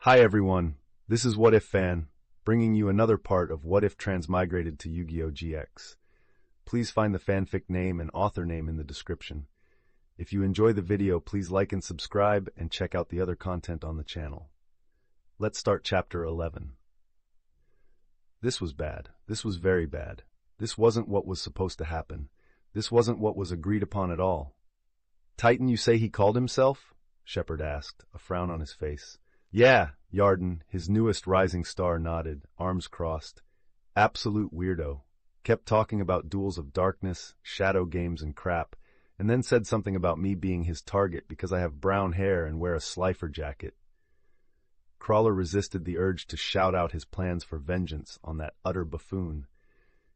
Hi everyone, this is What If Fan, bringing you another part of What If Transmigrated to Yu-Gi-Oh! GX. Please find the fanfic name and author name in the description. If you enjoy the video, please like and subscribe and check out the other content on the channel. Let's start Chapter 11. This was bad. This was very bad. This wasn't what was supposed to happen. This wasn't what was agreed upon at all. Titan, you say he called himself? Shepard asked, a frown on his face. Yeah, Yarden, his newest rising star, nodded, arms crossed. Absolute weirdo. Kept talking about duels of darkness, shadow games and crap, and then said something about me being his target because I have brown hair and wear a slifer jacket. Crawler resisted the urge to shout out his plans for vengeance on that utter buffoon.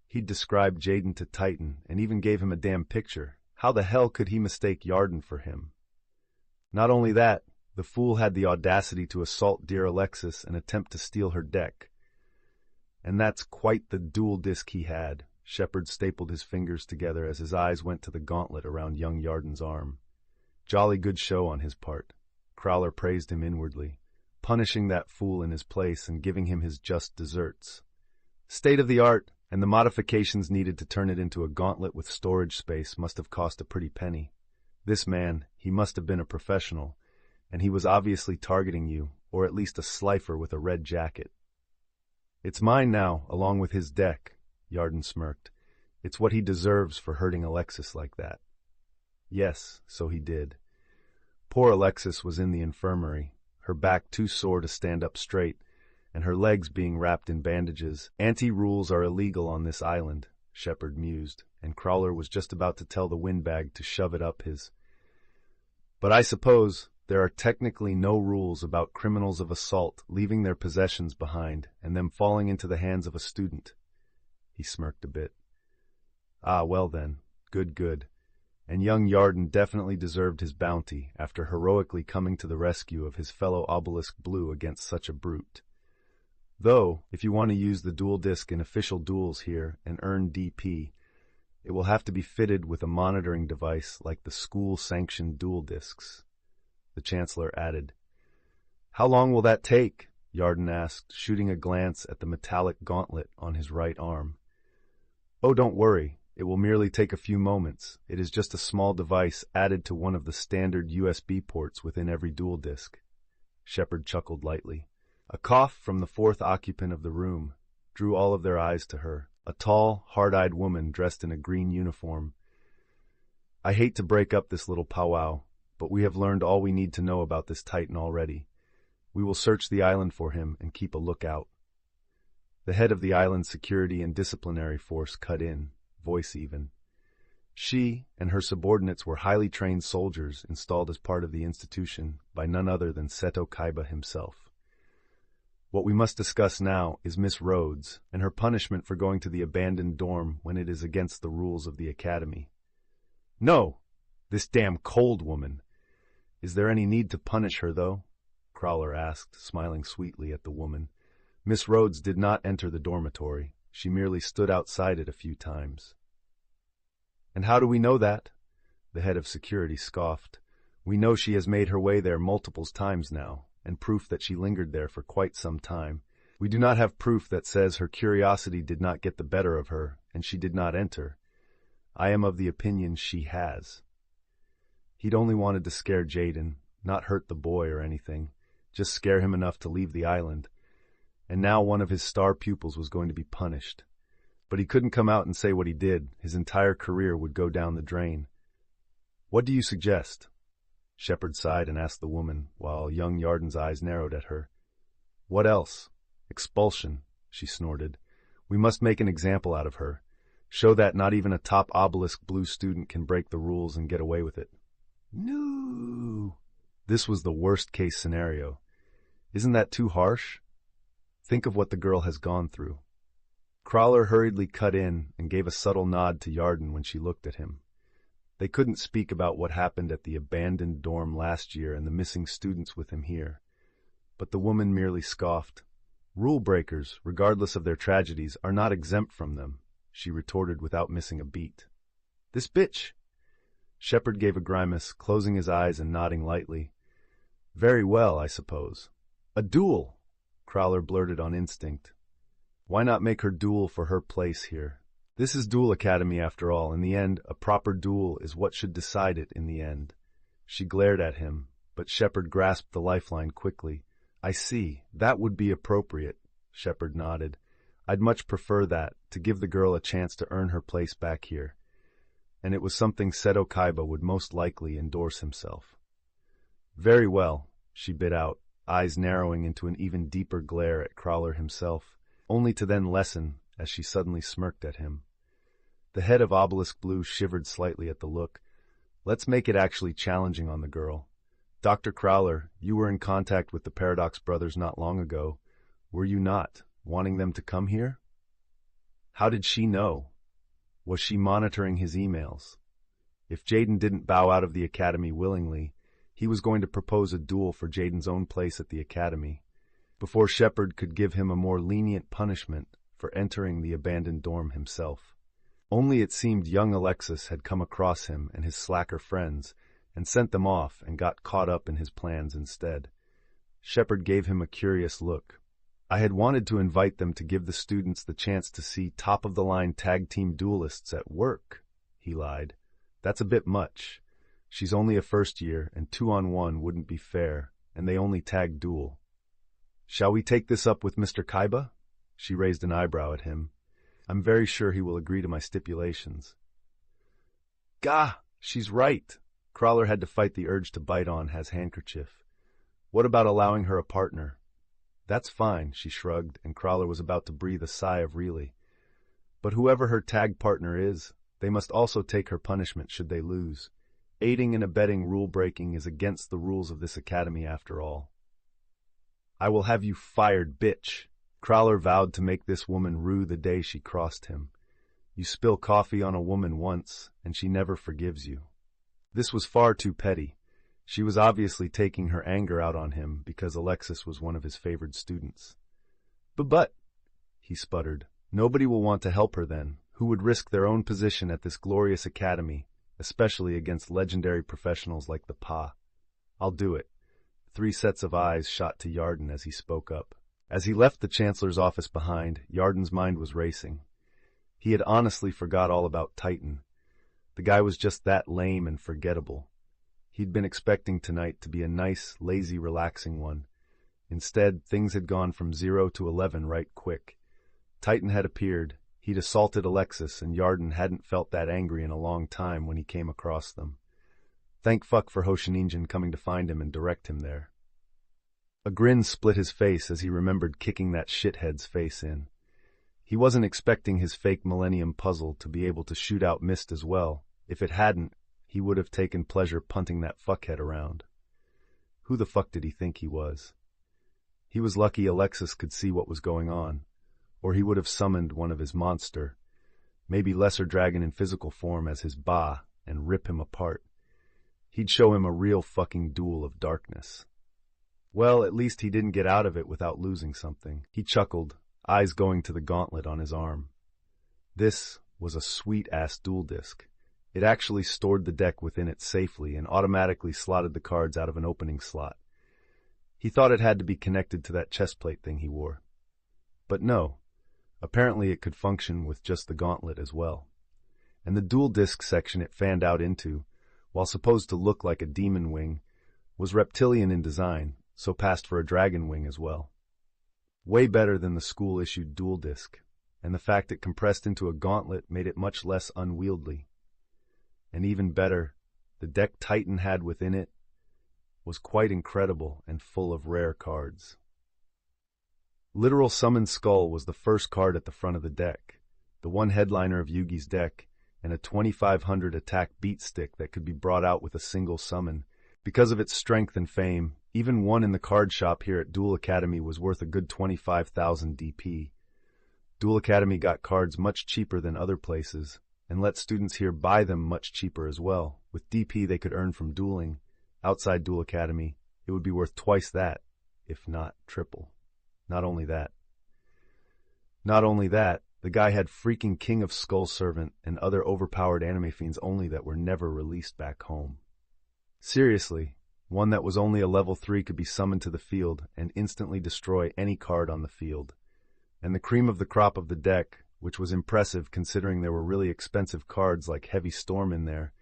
He'd described Jaden to Titan and even gave him a damn picture. How the hell could he mistake Yarden for him? Not only that, the fool had the audacity to assault dear Alexis and attempt to steal her deck. And that's quite the dual disc he had. Shepard stapled his fingers together as his eyes went to the gauntlet around young Yarden's arm. Jolly good show on his part. Crowler praised him inwardly, punishing that fool in his place and giving him his just deserts. State of the art, and the modifications needed to turn it into a gauntlet with storage space must have cost a pretty penny. This man, he must have been a professional, and he was obviously targeting you, or at least a slifer with a red jacket. It's mine now, along with his deck, Yarden smirked. It's what he deserves for hurting Alexis like that. Yes, so he did. Poor Alexis was in the infirmary, her back too sore to stand up straight, and her legs being wrapped in bandages. Anti-rules are illegal on this island, Shepard mused, and Crawler was just about to tell the windbag to shove it up his. But I suppose there are technically no rules about criminals of assault leaving their possessions behind and them falling into the hands of a student. He smirked a bit. Ah, well then, good. And young Yarden definitely deserved his bounty after heroically coming to the rescue of his fellow Obelisk Blue against such a brute. Though, if you want to use the dual disc in official duels here and earn DP, it will have to be fitted with a monitoring device like the school-sanctioned dual discs. The Chancellor added. How long will that take? Yarden asked, shooting a glance at the metallic gauntlet on his right arm. Oh, don't worry. It will merely take a few moments. It is just a small device added to one of the standard USB ports within every dual disc. Shepard chuckled lightly. A cough from the fourth occupant of the room drew all of their eyes to her, a tall, hard-eyed woman dressed in a green uniform. I hate to break up this little powwow, but we have learned all we need to know about this Titan already. We will search the island for him and keep a lookout. The head of the island's security and disciplinary force cut in, voice even. She and her subordinates were highly trained soldiers installed as part of the institution by none other than Seto Kaiba himself. What we must discuss now is Miss Rhodes and her punishment for going to the abandoned dorm when it is against the rules of the academy. No! This damn cold woman! Is there any need to punish her, though? Crawler asked, smiling sweetly at the woman. Miss Rhodes did not enter the dormitory. She merely stood outside it a few times. And how do we know that? The head of security scoffed. We know she has made her way there multiple times now, and proof that she lingered there for quite some time. We do not have proof that says her curiosity did not get the better of her, and she did not enter. I am of the opinion she has. He'd only wanted to scare Jaden, not hurt the boy or anything, just scare him enough to leave the island. And now one of his star pupils was going to be punished. But he couldn't come out and say what he did. His entire career would go down the drain. What do you suggest? Shepard sighed and asked the woman, while young Yarden's eyes narrowed at her. What else? Expulsion, she snorted. We must make an example out of her. Show that not even a top Obelisk Blue student can break the rules and get away with it. No. This was the worst-case scenario. Isn't that too harsh? Think of what the girl has gone through. Crawler hurriedly cut in and gave a subtle nod to Yarden when she looked at him. They couldn't speak about what happened at the abandoned dorm last year and the missing students with him here. But the woman merely scoffed. Rule breakers, regardless of their tragedies, are not exempt from them, she retorted without missing a beat. This bitch! Shepard gave a grimace, closing his eyes and nodding lightly. Very well, I suppose. A duel, Crowler blurted on instinct. Why not make her duel for her place here? This is Duel Academy after all. In the end, a proper duel is what should decide it in the end. She glared at him, but Shepard grasped the lifeline quickly. I see. That would be appropriate, Shepard nodded. I'd much prefer that, to give the girl a chance to earn her place back here. And it was something Seto Kaiba would most likely endorse himself. Very well, she bit out, eyes narrowing into an even deeper glare at Crowler himself, only to then lessen as she suddenly smirked at him. The head of Obelisk Blue shivered slightly at the look. Let's make it actually challenging on the girl. Dr. Crowler, you were in contact with the Paradox brothers not long ago. Were you not, wanting them to come here? How did she know? Was she monitoring his emails? If Jaden didn't bow out of the academy willingly, he was going to propose a duel for Jaden's own place at the academy, before Shepard could give him a more lenient punishment for entering the abandoned dorm himself. Only it seemed young Alexis had come across him and his slacker friends, and sent them off and got caught up in his plans instead. Shepard gave him a curious look. I had wanted to invite them to give the students the chance to see top-of-the-line tag-team duelists at work, he lied. That's a bit much. She's only a first year, and 2-on-1 wouldn't be fair, and they only tag duel. Shall we take this up with Mr. Kaiba? She raised an eyebrow at him. I'm very sure he will agree to my stipulations. Gah! She's right. Crowler had to fight the urge to bite on his handkerchief. What about allowing her a partner? That's fine, she shrugged, and Crowler was about to breathe a sigh of relief. But whoever her tag partner is, they must also take her punishment should they lose. Aiding and abetting rule-breaking is against the rules of this academy after all. I will have you fired, bitch. Crowler vowed to make this woman rue the day she crossed him. You spill coffee on a woman once, and she never forgives you. This was far too petty. She was obviously taking her anger out on him because Alexis was one of his favored students. But, he sputtered, nobody will want to help her then, who would risk their own position at this glorious academy, especially against legendary professionals like the Pa. I'll do it. 3 sets of eyes shot to Yarden as he spoke up. As he left the Chancellor's office behind, Yarden's mind was racing. He had honestly forgot all about Titan. The guy was just that lame and forgettable. He'd been expecting tonight to be a nice, lazy, relaxing one. Instead, things had gone from 0 to 11 right quick. Titan had appeared. He'd assaulted Alexis, and Yarden hadn't felt that angry in a long time when he came across them. Thank fuck for Hoshininjin coming to find him and direct him there. A grin split his face as he remembered kicking that shithead's face in. He wasn't expecting his fake Millennium puzzle to be able to shoot out mist as well. If it hadn't, he would have taken pleasure punting that fuckhead around. Who the fuck did he think he was? He was lucky Alexis could see what was going on, or he would have summoned one of his monster, maybe lesser dragon in physical form as his Ba, and rip him apart. He'd show him a real fucking duel of darkness. Well, at least he didn't get out of it without losing something. He chuckled, eyes going to the gauntlet on his arm. This was a sweet-ass duel disk. It actually stored the deck within it safely and automatically slotted the cards out of an opening slot. He thought it had to be connected to that chestplate thing he wore. But no, apparently it could function with just the gauntlet as well. And the dual disc section it fanned out into, while supposed to look like a demon wing, was reptilian in design, so passed for a dragon wing as well. Way better than the school-issued dual disc, and the fact it compressed into a gauntlet made it much less unwieldy. And even better, the deck Titan had within it was quite incredible and full of rare cards. Literal Summon Skull was the first card at the front of the deck, the one headliner of Yugi's deck, and a 2500 attack beat stick that could be brought out with a single summon. Because of its strength and fame, even one in the card shop here at Duel Academy was worth a good 25,000 DP. Duel Academy got cards much cheaper than other places, and let students here buy them much cheaper as well. With DP they could earn from dueling. Outside Duel Academy, it would be worth twice that, if not triple. Not only that, the guy had freaking King of Skull Servant and other overpowered anime fiends only that were never released back home. Seriously, One that was only a level 3 could be summoned to the field and instantly destroy any card on the field. And the cream of the crop of the deck, which was impressive considering there were really expensive cards like Heavy Storm in there,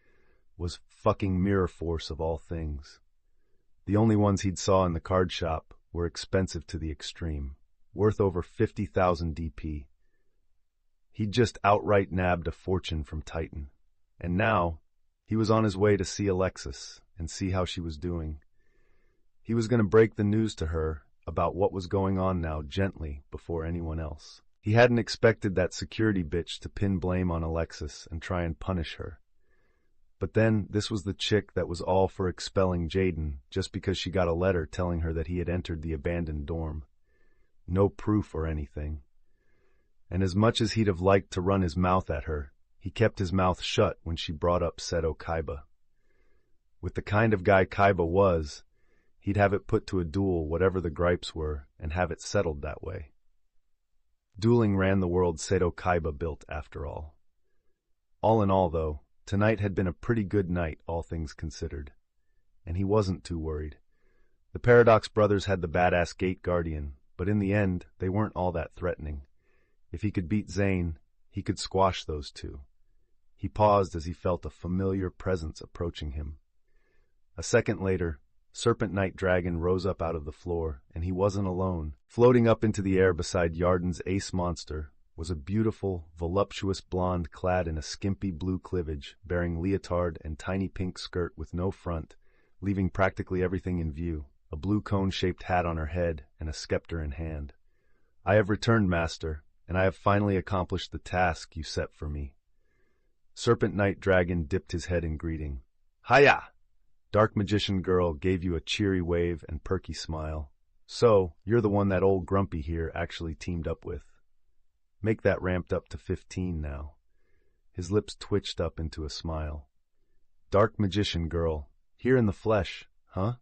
was fucking Mirror Force of all things. The only ones he'd saw in the card shop were expensive to the extreme, worth over 50,000 DP. He'd just outright nabbed a fortune from Titan. And now, he was on his way to see Alexis and see how she was doing. He was going to break the news to her about what was going on now gently before anyone else. He hadn't expected that security bitch to pin blame on Alexis and try and punish her. But then, this was the chick that was all for expelling Jaden just because she got a letter telling her that he had entered the abandoned dorm. No proof or anything. And as much as he'd have liked to run his mouth at her, he kept his mouth shut when she brought up Seto Kaiba. With the kind of guy Kaiba was, he'd have it put to a duel whatever the gripes were and have it settled that way. Dueling ran the world Seto Kaiba built after all. All in all, though, tonight had been a pretty good night, all things considered. And he wasn't too worried. The Paradox brothers had the badass Gate Guardian, but in the end, they weren't all that threatening. If he could beat Zane, he could squash those two. He paused as he felt a familiar presence approaching him. A second later, Serpent Knight Dragon rose up out of the floor, and he wasn't alone. Floating up into the air beside Yarden's ace monster was a beautiful, voluptuous blonde clad in a skimpy blue cleavage, bearing leotard and tiny pink skirt with no front, leaving practically everything in view, a blue cone-shaped hat on her head and a scepter in hand. "I have returned, Master, and I have finally accomplished the task you set for me." Serpent Knight Dragon dipped his head in greeting. "Hiya!" Dark Magician Girl gave you a cheery wave and perky smile. "So, you're the one that old Grumpy here actually teamed up with. Make that ramped up to 15 now." His lips twitched up into a smile. Dark Magician Girl, here in the flesh, huh?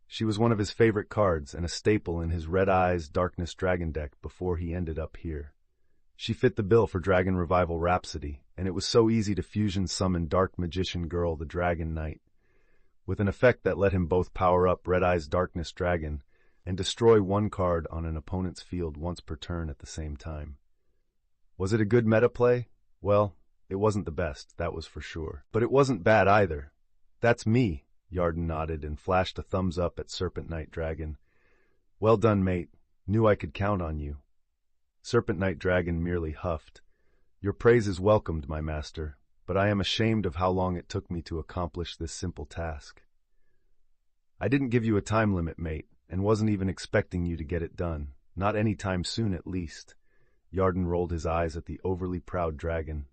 She was one of his favorite cards and a staple in his Red Eyes Darkness Dragon deck before he ended up here. She fit the bill for Dragon Revival Rhapsody, and it was so easy to fusion summon Dark Magician Girl the Dragon Knight, with an effect that let him both power up Red Eyes Darkness Dragon and destroy one card on an opponent's field once per turn at the same time. Was it a good meta play? Well, it wasn't the best, that was for sure. But it wasn't bad either. "That's me," Yarden nodded and flashed a thumbs up at Serpent Knight Dragon. "Well done, mate. Knew I could count on you." Serpent Knight Dragon merely huffed. "Your praise is welcomed, my master, but I am ashamed of how long it took me to accomplish this simple task." "I didn't give you a time limit, mate, and wasn't even expecting you to get it done. Not any time soon, at least." Yarden rolled his eyes at the overly proud dragon.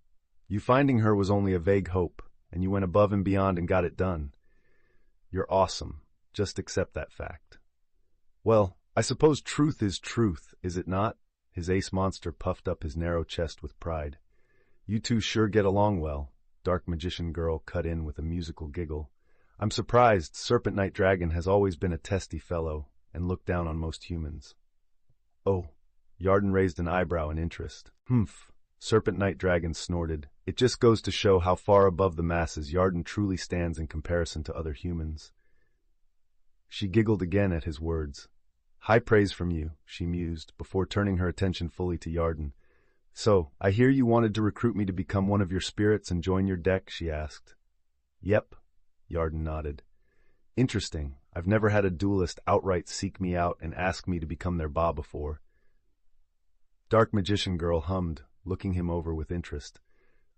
"You finding her was only a vague hope, and you went above and beyond and got it done. You're awesome. Just accept that fact." "Well, I suppose truth is truth, is it not?" His ace monster puffed up his narrow chest with pride. "You two sure get along well," Dark Magician Girl cut in with a musical giggle. "I'm surprised. Serpent Knight Dragon has always been a testy fellow and looked down on most humans." "Oh." Yarden raised an eyebrow in interest. "Humph." Serpent Knight Dragon snorted. "It just goes to show how far above the masses Yarden truly stands in comparison to other humans." She giggled again at his words. "High praise from you," she mused, before turning her attention fully to Yarden. "So, I hear you wanted to recruit me to become one of your spirits and join your deck?" she asked. "Yep," Yarden nodded. "Interesting. I've never had a duelist outright seek me out and ask me to become their ba before." Dark Magician Girl hummed, looking him over with interest.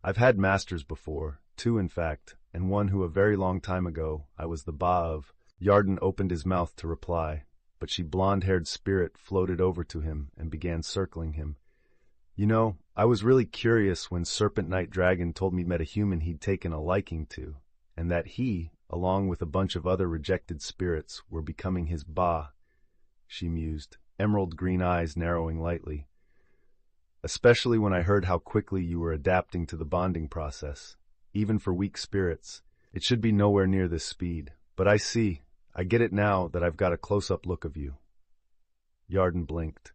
"I've had masters before, two in fact, and one who a very long time ago I was the ba of." Yarden opened his mouth to reply, but she blonde-haired spirit floated over to him and began circling him. "You know, I was really curious when Serpent Knight Dragon told me metahuman he'd taken a liking to, and that he, along with a bunch of other rejected spirits, were becoming his ba," she mused, emerald green eyes narrowing lightly. "Especially when I heard how quickly you were adapting to the bonding process. Even for weak spirits, it should be nowhere near this speed. But I see. I get it now that I've got a close-up look of you." Yarden blinked.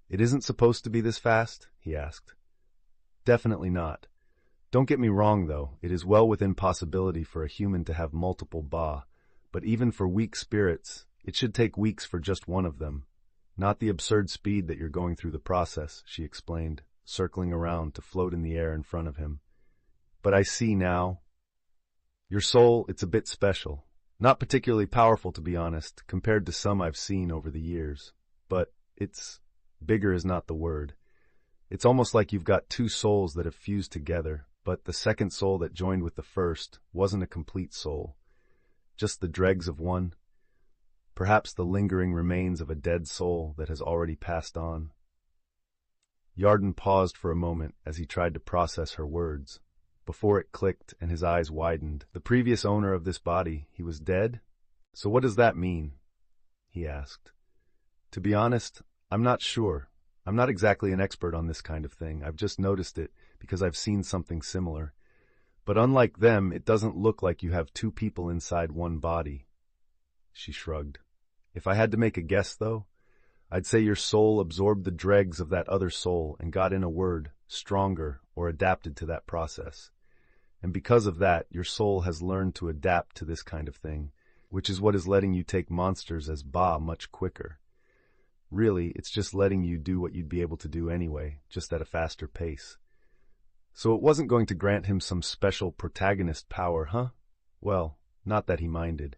"It isn't supposed to be this fast?" he asked. "Definitely not. Don't get me wrong, though. It is well within possibility for a human to have multiple ba, But even for weak spirits, it should take weeks for just one of them. Not the absurd speed that you're going through the process, she explained, circling around to float in the air in front of him. But I see now. Your soul, it's a bit special. Not particularly powerful, to be honest, compared to some I've seen over the years. But bigger is not the word. It's almost like you've got two souls that have fused together, but the second soul that joined with the first wasn't a complete soul. Just the dregs of one. Perhaps the lingering remains of a dead soul that has already passed on. Yarden paused for a moment as he tried to process her words. Before it clicked and his eyes widened. The previous owner of this body, he was dead? So what does that mean? He asked. To be honest, I'm not sure. I'm not exactly an expert on this kind of thing. I've just noticed it because I've seen something similar. But unlike them, it doesn't look like you have two people inside one body. She shrugged. If I had to make a guess, though, I'd say your soul absorbed the dregs of that other soul and got, in a word, stronger or adapted to that process. And because of that, your soul has learned to adapt to this kind of thing, which is what is letting you take monsters as Ba much quicker. Really, it's just letting you do what you'd be able to do anyway, just at a faster pace. So it wasn't going to grant him some special protagonist power, huh? Well, not that he minded.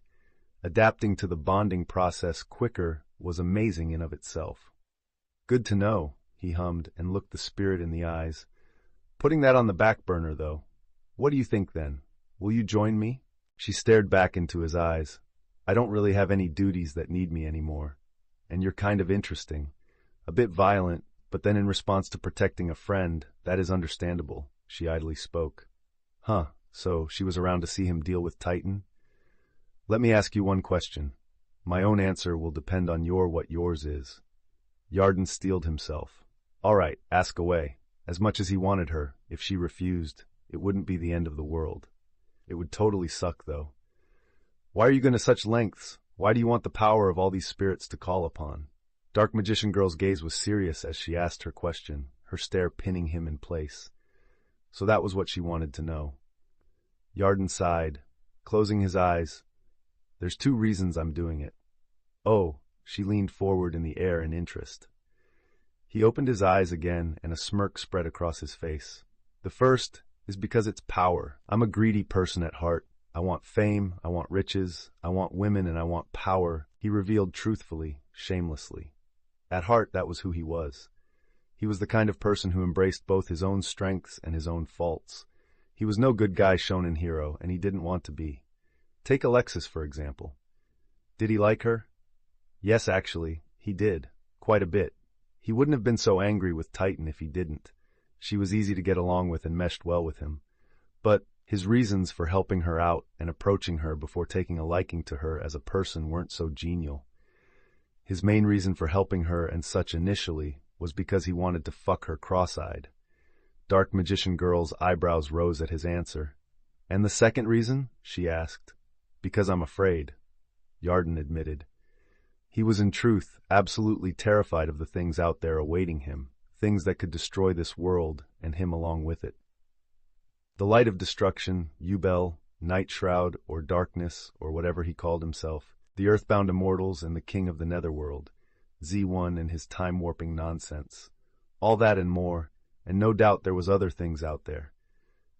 Adapting to the bonding process quicker was amazing in of itself. Good to know, he hummed and looked the spirit in the eyes. Putting that on the back burner, though. What do you think, then? Will you join me? She stared back into his eyes. I don't really have any duties that need me anymore. And you're kind of interesting. A bit violent, but then in response to protecting a friend, that is understandable, she idly spoke. Huh, so she was around to see him deal with Titan? Let me ask you one question. My own answer will depend on what yours is. Yarden steeled himself. All right, ask away. As much as he wanted her, if she refused, it wouldn't be the end of the world. It would totally suck, though. Why are you going to such lengths? Why do you want the power of all these spirits to call upon? Dark Magician Girl's gaze was serious as she asked her question, her stare pinning him in place. So that was what she wanted to know. Yarden sighed, closing his eyes. There's 2 reasons I'm doing it. Oh, she leaned forward in the air in interest. He opened his eyes again and a smirk spread across his face. The first is because it's power. I'm a greedy person at heart. I want fame, I want riches, I want women, and I want power, he revealed truthfully, shamelessly. At heart, that was who he was. He was the kind of person who embraced both his own strengths and his own faults. He was no good guy shonen hero, and he didn't want to be. Take Alexis, for example. Did he like her? Yes, actually, he did. Quite a bit. He wouldn't have been so angry with Titan if he didn't. She was easy to get along with and meshed well with him. But his reasons for helping her out and approaching her before taking a liking to her as a person weren't so genial. His main reason for helping her and such initially was because he wanted to fuck her cross-eyed. Dark Magician Girl's eyebrows rose at his answer. And the second reason? She asked. Because I'm afraid, Yarden admitted. He was in truth absolutely terrified of the things out there awaiting him, things that could destroy this world and him along with it. The light of destruction, Yubel, Night Shroud, or Darkness, or whatever he called himself, the earthbound immortals and the king of the netherworld, Z1 and his time-warping nonsense. All that and more, and no doubt there was other things out there.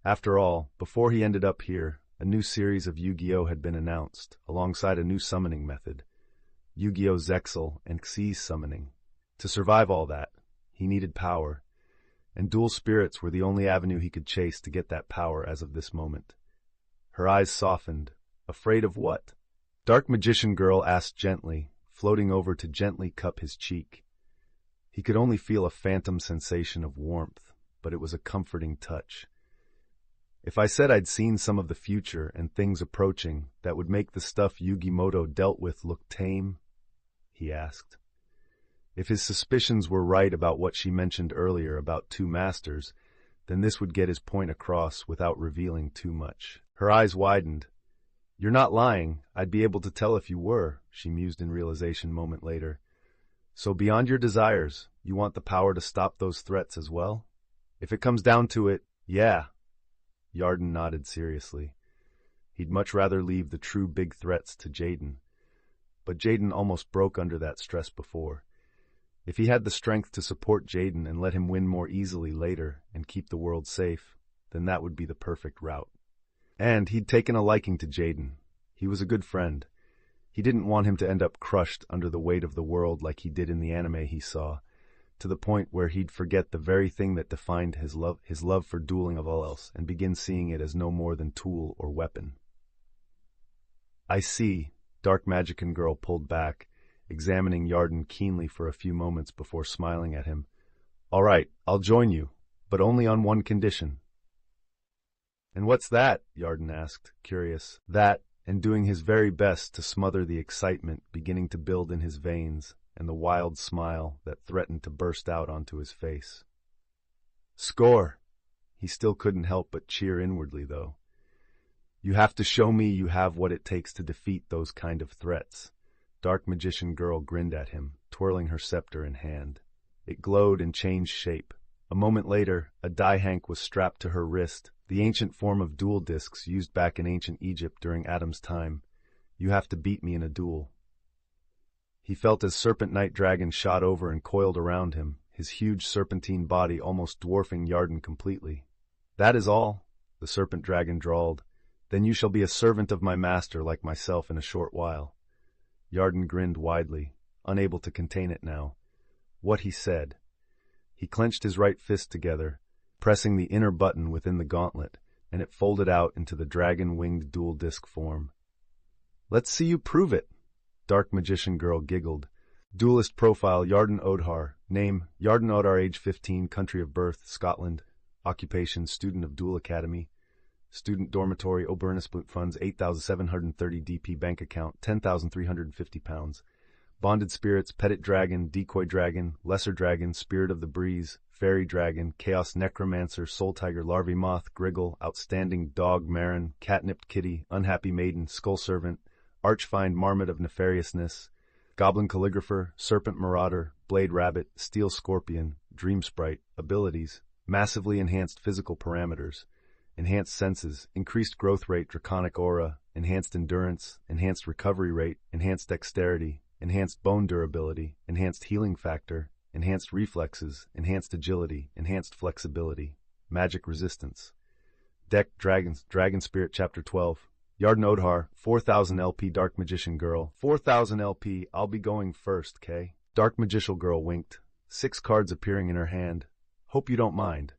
After all, before he ended up here, a new series of Yu-Gi-Oh! Had been announced, alongside a new summoning method, Yu-Gi-Oh! Zexal and Xyz summoning. To survive all that, he needed power, and dual spirits were the only avenue he could chase to get that power as of this moment. Her eyes softened. Afraid of what? Dark Magician Girl asked gently, floating over to gently cup his cheek. He could only feel a phantom sensation of warmth, but it was a comforting touch. If I said I'd seen some of the future and things approaching that would make the stuff Yugimoto dealt with look tame? He asked. If his suspicions were right about what she mentioned earlier about 2 masters, then this would get his point across without revealing too much. Her eyes widened. You're not lying. I'd be able to tell if you were, she mused in realization a moment later. So beyond your desires, you want the power to stop those threats as well? If it comes down to it, yeah. Yarden nodded seriously. He'd much rather leave the true big threats to Jaden. But Jaden almost broke under that stress before. If he had the strength to support Jaden and let him win more easily later and keep the world safe, then that would be the perfect route. And he'd taken a liking to Jaden. He was a good friend. He didn't want him to end up crushed under the weight of the world like he did in the anime he saw, to the point where he'd forget the very thing that defined his love for dueling of all else, and begin seeing it as no more than tool or weapon. I see, Dark Magician Girl pulled back, examining Yarden keenly for a few moments before smiling at him. All right, I'll join you, but only on one condition. And what's that? Yarden asked, curious. That, and doing his very best to smother the excitement beginning to build in his veins and the wild smile that threatened to burst out onto his face. Score! He still couldn't help but cheer inwardly, though. You have to show me you have what it takes to defeat those kind of threats. Dark Magician Girl grinned at him, twirling her scepter in hand. It glowed and changed shape. A moment later, a die hank was strapped to her wrist, the ancient form of duel discs used back in ancient Egypt during Adam's time. You have to beat me in a duel. He felt as Serpent Night Dragon shot over and coiled around him, his huge serpentine body almost dwarfing Yarden completely. That is all, the Serpent Dragon drawled. Then you shall be a servant of my master like myself in a short while. Yarden grinned widely, unable to contain it now. What he said. He clenched his right fist together, pressing the inner button within the gauntlet, and it folded out into the dragon-winged dual disc form. Let's see you prove it, Dark Magician Girl giggled. Duelist profile Yarden Odhar. Name Yarden Odhar, age 15, country of birth Scotland. Occupation student of Duel Academy. Student dormitory Obernisboot funds 8,730 DP bank account 10,350 pounds. Bonded spirits Petit Dragon, Decoy Dragon, Lesser Dragon, Spirit of the Breeze, Fairy Dragon, Chaos Necromancer, Soul Tiger, Larvae Moth, Griggle, Outstanding Dog, Marin, Catnipped Kitty, Unhappy Maiden, Skull Servant, Archfiend Marmot of Nefariousness, Goblin Calligrapher, Serpent Marauder, Blade Rabbit, Steel Scorpion, Dream Sprite. Abilities: massively enhanced physical parameters, enhanced senses, increased growth rate, draconic aura, enhanced endurance, enhanced recovery rate, enhanced dexterity, enhanced bone durability, enhanced healing factor, enhanced reflexes, enhanced agility, enhanced flexibility, magic resistance. Deck Dragons, Dragon Spirit Chapter 12. Yarden Odhar, 4,000 LP. Dark Magician Girl, 4,000 LP. I'll be going first, K. Dark Magician Girl winked, 6 cards appearing in her hand. Hope you don't mind.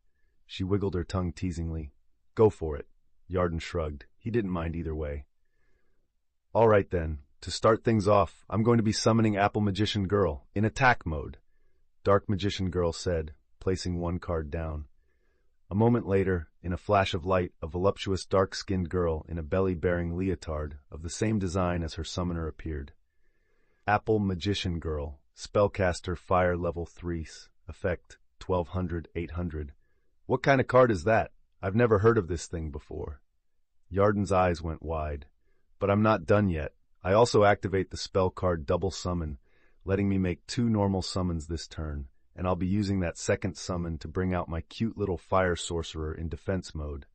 She wiggled her tongue teasingly. Go for it. Yarden shrugged. He didn't mind either way. All right then. To start things off, I'm going to be summoning Apple Magician Girl in attack mode, Dark Magician Girl said, placing 1 card down. A moment later, in a flash of light, a voluptuous dark-skinned girl in a belly-bearing leotard of the same design as her summoner appeared. Apple Magician Girl, Spellcaster Fire Level 3, Effect 1200-800. What kind of card is that? I've never heard of this thing before. Yarden's eyes went wide. But I'm not done yet. I also activate the spell card Double Summon, letting me make 2 normal summons this turn, and I'll be using that second summon to bring out my cute little fire sorcerer in defense mode.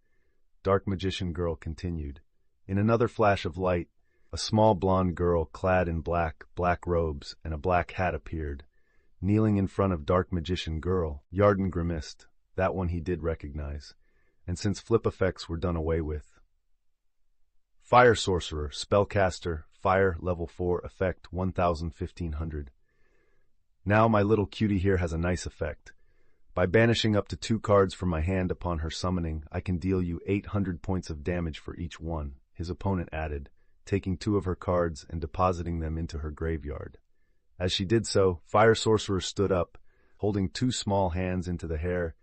Dark Magician Girl continued. In another flash of light, a small blonde girl clad in black robes, and a black hat appeared. Kneeling in front of Dark Magician Girl, Yarden grimaced. That one he did recognize. And since flip effects were done away with. Fire Sorcerer, Spellcaster, Fire, Level 4, Effect 1,1500. Now my little cutie here has a nice effect. By banishing up to 2 cards from my hand upon her summoning, I can deal you 800 points of damage for each one, his opponent added, taking 2 of her cards and depositing them into her graveyard. As she did so, Fire Sorcerer stood up, holding 2 small hands into the air,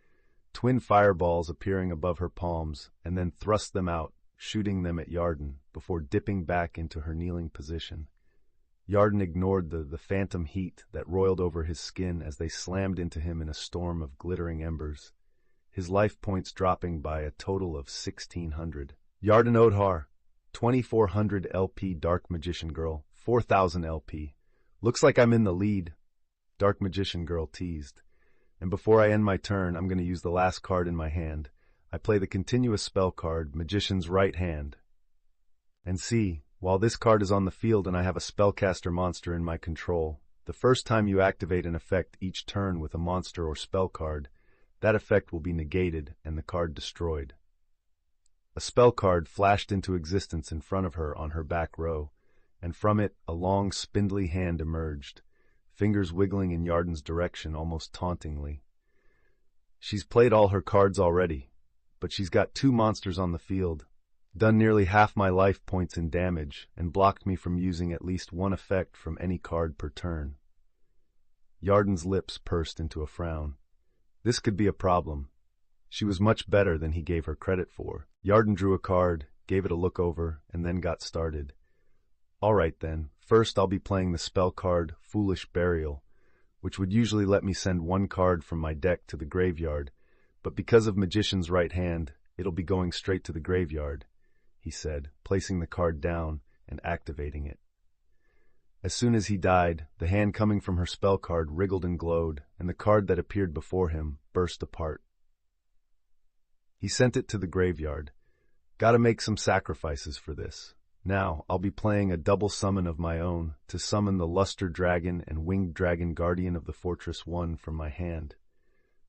twin fireballs appearing above her palms, and then thrust them out, shooting them at Yarden, before dipping back into her kneeling position. Yarden ignored the phantom heat that roiled over his skin as they slammed into him in a storm of glittering embers, his life points dropping by a total of 1,600. Yarden Odhar, 2,400 LP. Dark Magician Girl, 4,000 LP. Looks like I'm in the lead, Dark Magician Girl teased. And before I end my turn, I'm going to use the last card in my hand. I play the continuous spell card, Magician's Right Hand. And see, while this card is on the field and I have a spellcaster monster in my control, the first time you activate an effect each turn with a monster or spell card, that effect will be negated and the card destroyed. A spell card flashed into existence in front of her on her back row, and from it a long spindly hand emerged, fingers wiggling in Yarden's direction almost tauntingly. She's played all her cards already, but she's got 2 monsters on the field, done nearly half my life points in damage, and blocked me from using at least 1 effect from any card per turn. Yarden's lips pursed into a frown. This could be a problem. She was much better than he gave her credit for. Yarden drew a card, gave it a look over, and then got started. All right then, first I'll be playing the spell card Foolish Burial, which would usually let me send 1 card from my deck to the graveyard, but because of Magician's right hand, it'll be going straight to the graveyard, he said, placing the card down and activating it. As soon as he died, the hand coming from her spell card wriggled and glowed, and the card that appeared before him burst apart. He sent it to the graveyard. Gotta make some sacrifices for this. Now, I'll be playing a double summon of my own to summon the Luster Dragon and Winged Dragon Guardian of the Fortress 1 from my hand.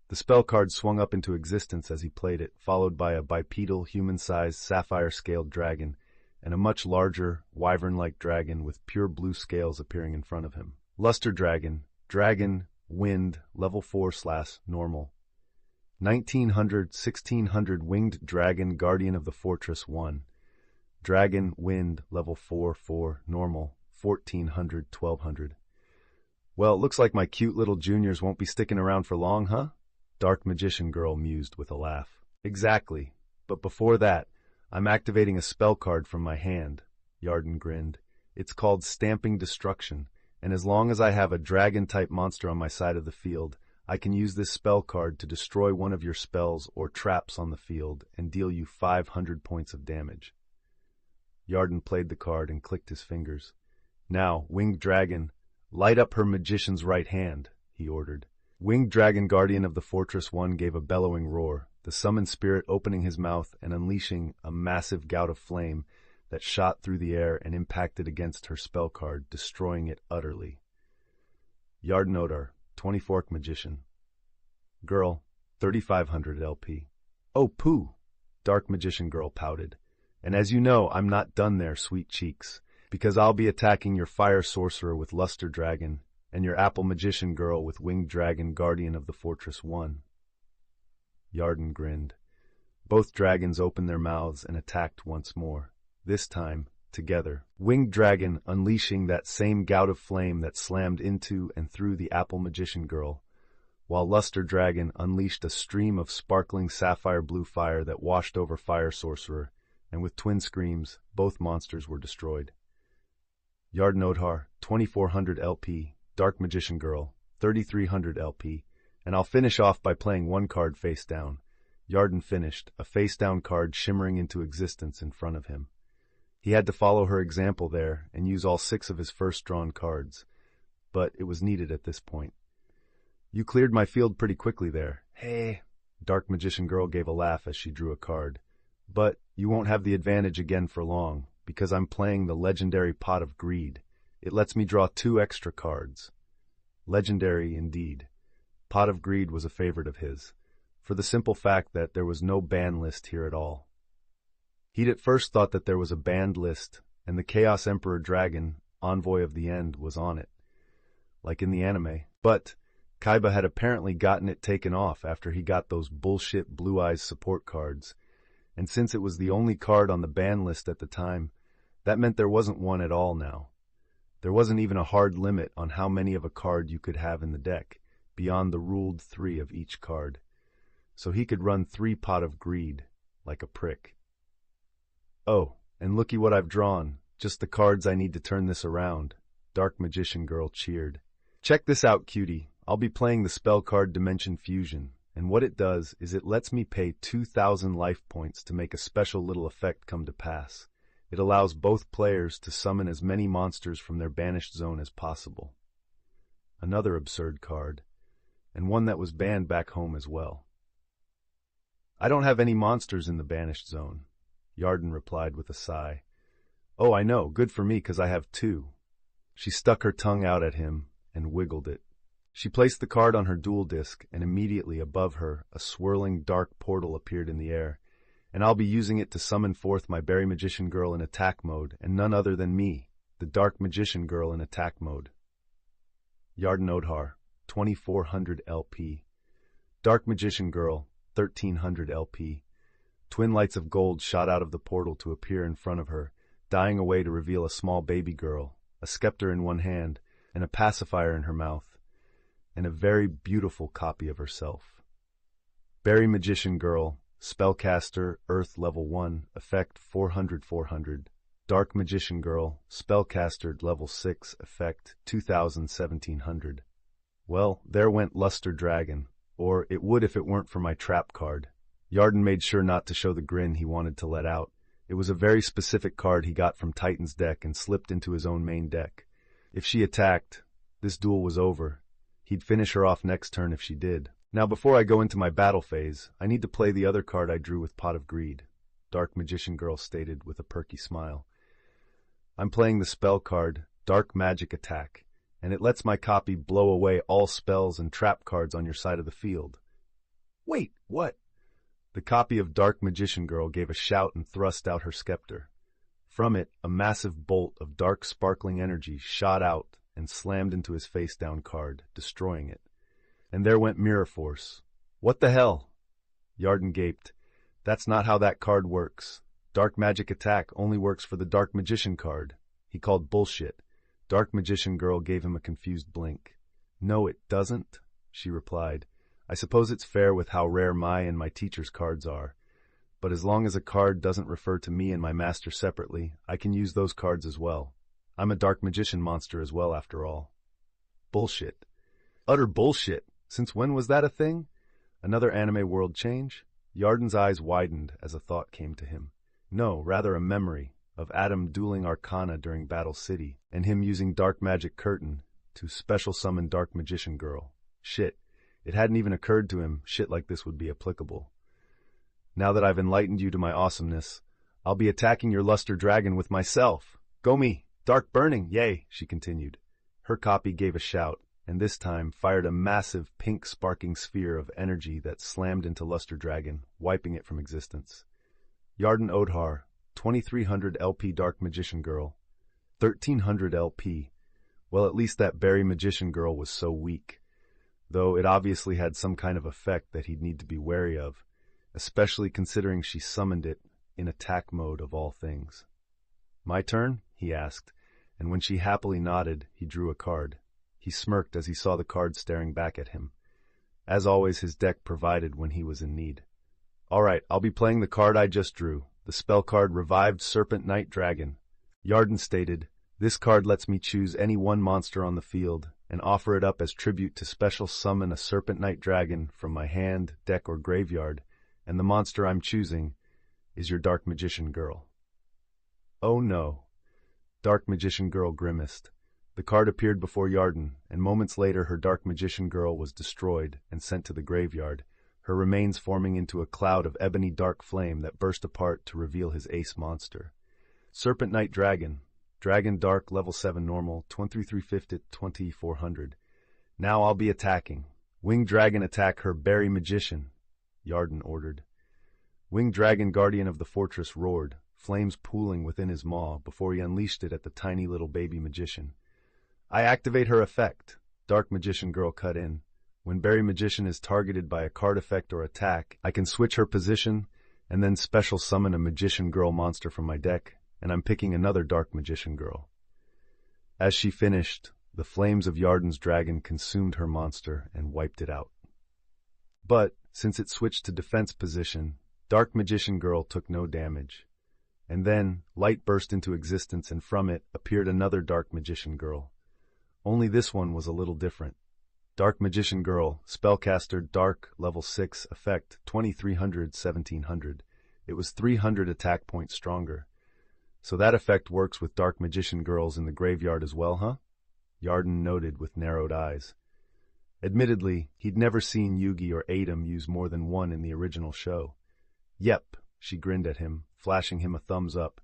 The spell card swung up into existence as he played it, followed by a bipedal, human-sized, sapphire-scaled dragon, and a much larger, wyvern-like dragon with pure blue scales appearing in front of him. Luster Dragon, Dragon, Wind, level 4/normal. 1900-1600 Winged Dragon Guardian of the Fortress 1. Dragon, Wind, level 4/4, normal, 1400-1200. Well, it looks like my cute little juniors won't be sticking around for long, huh? Dark Magician Girl mused with a laugh. Exactly, but before that, I'm activating a spell card from my hand, Yarden grinned. It's called Stamping Destruction, and as long as I have a dragon-type monster on my side of the field, I can use this spell card to destroy one of your spells or traps on the field and deal you 500 points of damage. Yarden played the card and clicked his fingers. Now, Winged Dragon, light up her Magician's right hand, he ordered. Winged Dragon Guardian of the Fortress 1 gave a bellowing roar, the summoned spirit opening his mouth and unleashing a massive gout of flame that shot through the air and impacted against her spell card, destroying it utterly. Yarden Odar, 24th Magician. Girl, 3500 LP. Oh, pooh! Dark Magician Girl pouted. And as you know, I'm not done there, sweet cheeks, because I'll be attacking your Fire Sorcerer with Luster Dragon and your Apple Magician Girl with Winged Dragon Guardian of the Fortress 1. Yarden grinned. Both dragons opened their mouths and attacked once more, this time together. Winged Dragon unleashing that same gout of flame that slammed into and through the Apple Magician Girl, while Luster Dragon unleashed a stream of sparkling sapphire blue fire that washed over Fire Sorcerer, and with twin screams, both monsters were destroyed. Yarden Odhar, 2400 LP, Dark Magician Girl, 3300 LP, and I'll finish off by playing 1 card face down. Yarden finished, a face down card shimmering into existence in front of him. He had to follow her example there and use all 6 of his first drawn cards, but it was needed at this point. You cleared my field pretty quickly there. Hey, Dark Magician Girl gave a laugh as she drew a card. But you won't have the advantage again for long, because I'm playing the legendary Pot of Greed. It lets me draw 2 extra cards. Legendary indeed. Pot of Greed was a favorite of his, for the simple fact that there was no ban list here at all. He'd at first thought that there was a banned list, and the Chaos Emperor Dragon, Envoy of the End, was on it, like in the anime. But Kaiba had apparently gotten it taken off after he got those bullshit Blue Eyes support cards, and since it was the only card on the ban list at the time, that meant there wasn't one at all now. There wasn't even a hard limit on how many of a card you could have in the deck, beyond the ruled 3 of each card. So he could run 3 Pot of Greed, like a prick. Oh, and looky what I've drawn, just the cards I need to turn this around, Dark Magician Girl cheered. Check this out, cutie. I'll be playing the spell card Dimension Fusion, and what it does is it lets me pay 2,000 life points to make a special little effect come to pass. It allows both players to summon as many monsters from their banished zone as possible. Another absurd card, and one that was banned back home as well. I don't have any monsters in the banished zone, Yarden replied with a sigh. Oh, I know, good for me, 'cause I have two. She stuck her tongue out at him and wiggled it. She placed the card on her dual disc, and immediately above her, a swirling dark portal appeared in the air. And I'll be using it to summon forth my Berry Magician Girl in attack mode, and none other than me, the Dark Magician Girl in attack mode. Yarden Odhar, 2400 LP. Dark Magician Girl, 1300 LP. Twin lights of gold shot out of the portal to appear in front of her, dying away to reveal a small baby girl, a scepter in one hand, and a pacifier in her mouth, and a very beautiful copy of herself. Berry Magician Girl, Spellcaster, Earth Level 1, Effect 400-400. Dark Magician Girl, Spellcaster, Level 6, Effect 2000-1700. Well, there went Luster Dragon, or it would if it weren't for my trap card. Yarden made sure not to show the grin he wanted to let out. It was a very specific card he got from Titan's deck and slipped into his own main deck. If she attacked, this duel was over. He'd finish her off next turn if she did. Now before I go into my battle phase, I need to play the other card I drew with Pot of Greed, Dark Magician Girl stated with a perky smile. I'm playing the spell card, Dark Magic Attack, and it lets my copy blow away all spells and trap cards on your side of the field. Wait, what? The copy of Dark Magician Girl gave a shout and thrust out her scepter. From it, a massive bolt of dark sparkling energy shot out and slammed into his face-down card, destroying it. And there went Mirror Force. What the hell? Yarden gaped. That's not how that card works. Dark Magic Attack only works for the Dark Magician card. He called bullshit. Dark Magician Girl gave him a confused blink. No, it doesn't, she replied. I suppose it's fair with how rare my and my teacher's cards are. But as long as a card doesn't refer to me and my master separately, I can use those cards as well. I'm a Dark Magician monster as well, after all. Bullshit. Utter bullshit. Since when was that a thing? Another anime world change? Yarden's eyes widened as a thought came to him. No, rather a memory of Adam dueling Arcana during Battle City, and him using Dark Magic Curtain to special summon Dark Magician Girl. Shit. It hadn't even occurred to him shit like this would be applicable. Now that I've enlightened you to my awesomeness, I'll be attacking your Luster Dragon with myself. Go me! Dark Burning, yay, she continued. Her copy gave a shout, and this time fired a massive pink sparking sphere of energy that slammed into Luster Dragon, wiping it from existence. Yarden Odhar, 2300 LP Dark Magician Girl, 1300 LP. Well, at least that Berry Magician Girl was so weak, though it obviously had some kind of effect that he'd need to be wary of, especially considering she summoned it in attack mode of all things. My turn? He asked, and when she happily nodded, he drew a card. He smirked as he saw the card staring back at him. As always, his deck provided when he was in need. All right, I'll be playing the card I just drew, the spell card Revived Serpent Knight Dragon. Yarden stated, this card lets me choose any one monster on the field and offer it up as tribute to special summon a Serpent Knight Dragon from my hand, deck, or graveyard, and the monster I'm choosing is your Dark Magician Girl. Oh no. Dark Magician Girl grimaced. The card appeared before Yarden, and moments later her Dark Magician Girl was destroyed and sent to the graveyard, her remains forming into a cloud of ebony dark flame that burst apart to reveal his ace monster. Serpent Knight Dragon. Dragon Dark, Level 7 Normal, 2350-2400. Now I'll be attacking. Winged Dragon attack her Berry Magician, Yarden ordered. Winged Dragon Guardian of the Fortress roared, flames pooling within his maw before he unleashed it at the tiny little baby magician. I activate her effect, Dark Magician Girl cut in. When Berry Magician is targeted by a card effect or attack, I can switch her position and then special summon a Magician Girl monster from my deck, and I'm picking another Dark Magician Girl. As she finished, the flames of Yarden's dragon consumed her monster and wiped it out. But, since it switched to defense position, Dark Magician Girl took no damage. And then, light burst into existence and from it appeared another Dark Magician Girl. Only this one was a little different. Dark Magician Girl, Spellcaster, Dark, Level 6, Effect, 2300-1700. It was 300 attack points stronger. So that effect works with Dark Magician Girls in the graveyard as well, huh? Yarden noted with narrowed eyes. Admittedly, he'd never seen Yugi or Adam use more than one in the original show. Yep, she grinned at him, flashing him a thumbs up.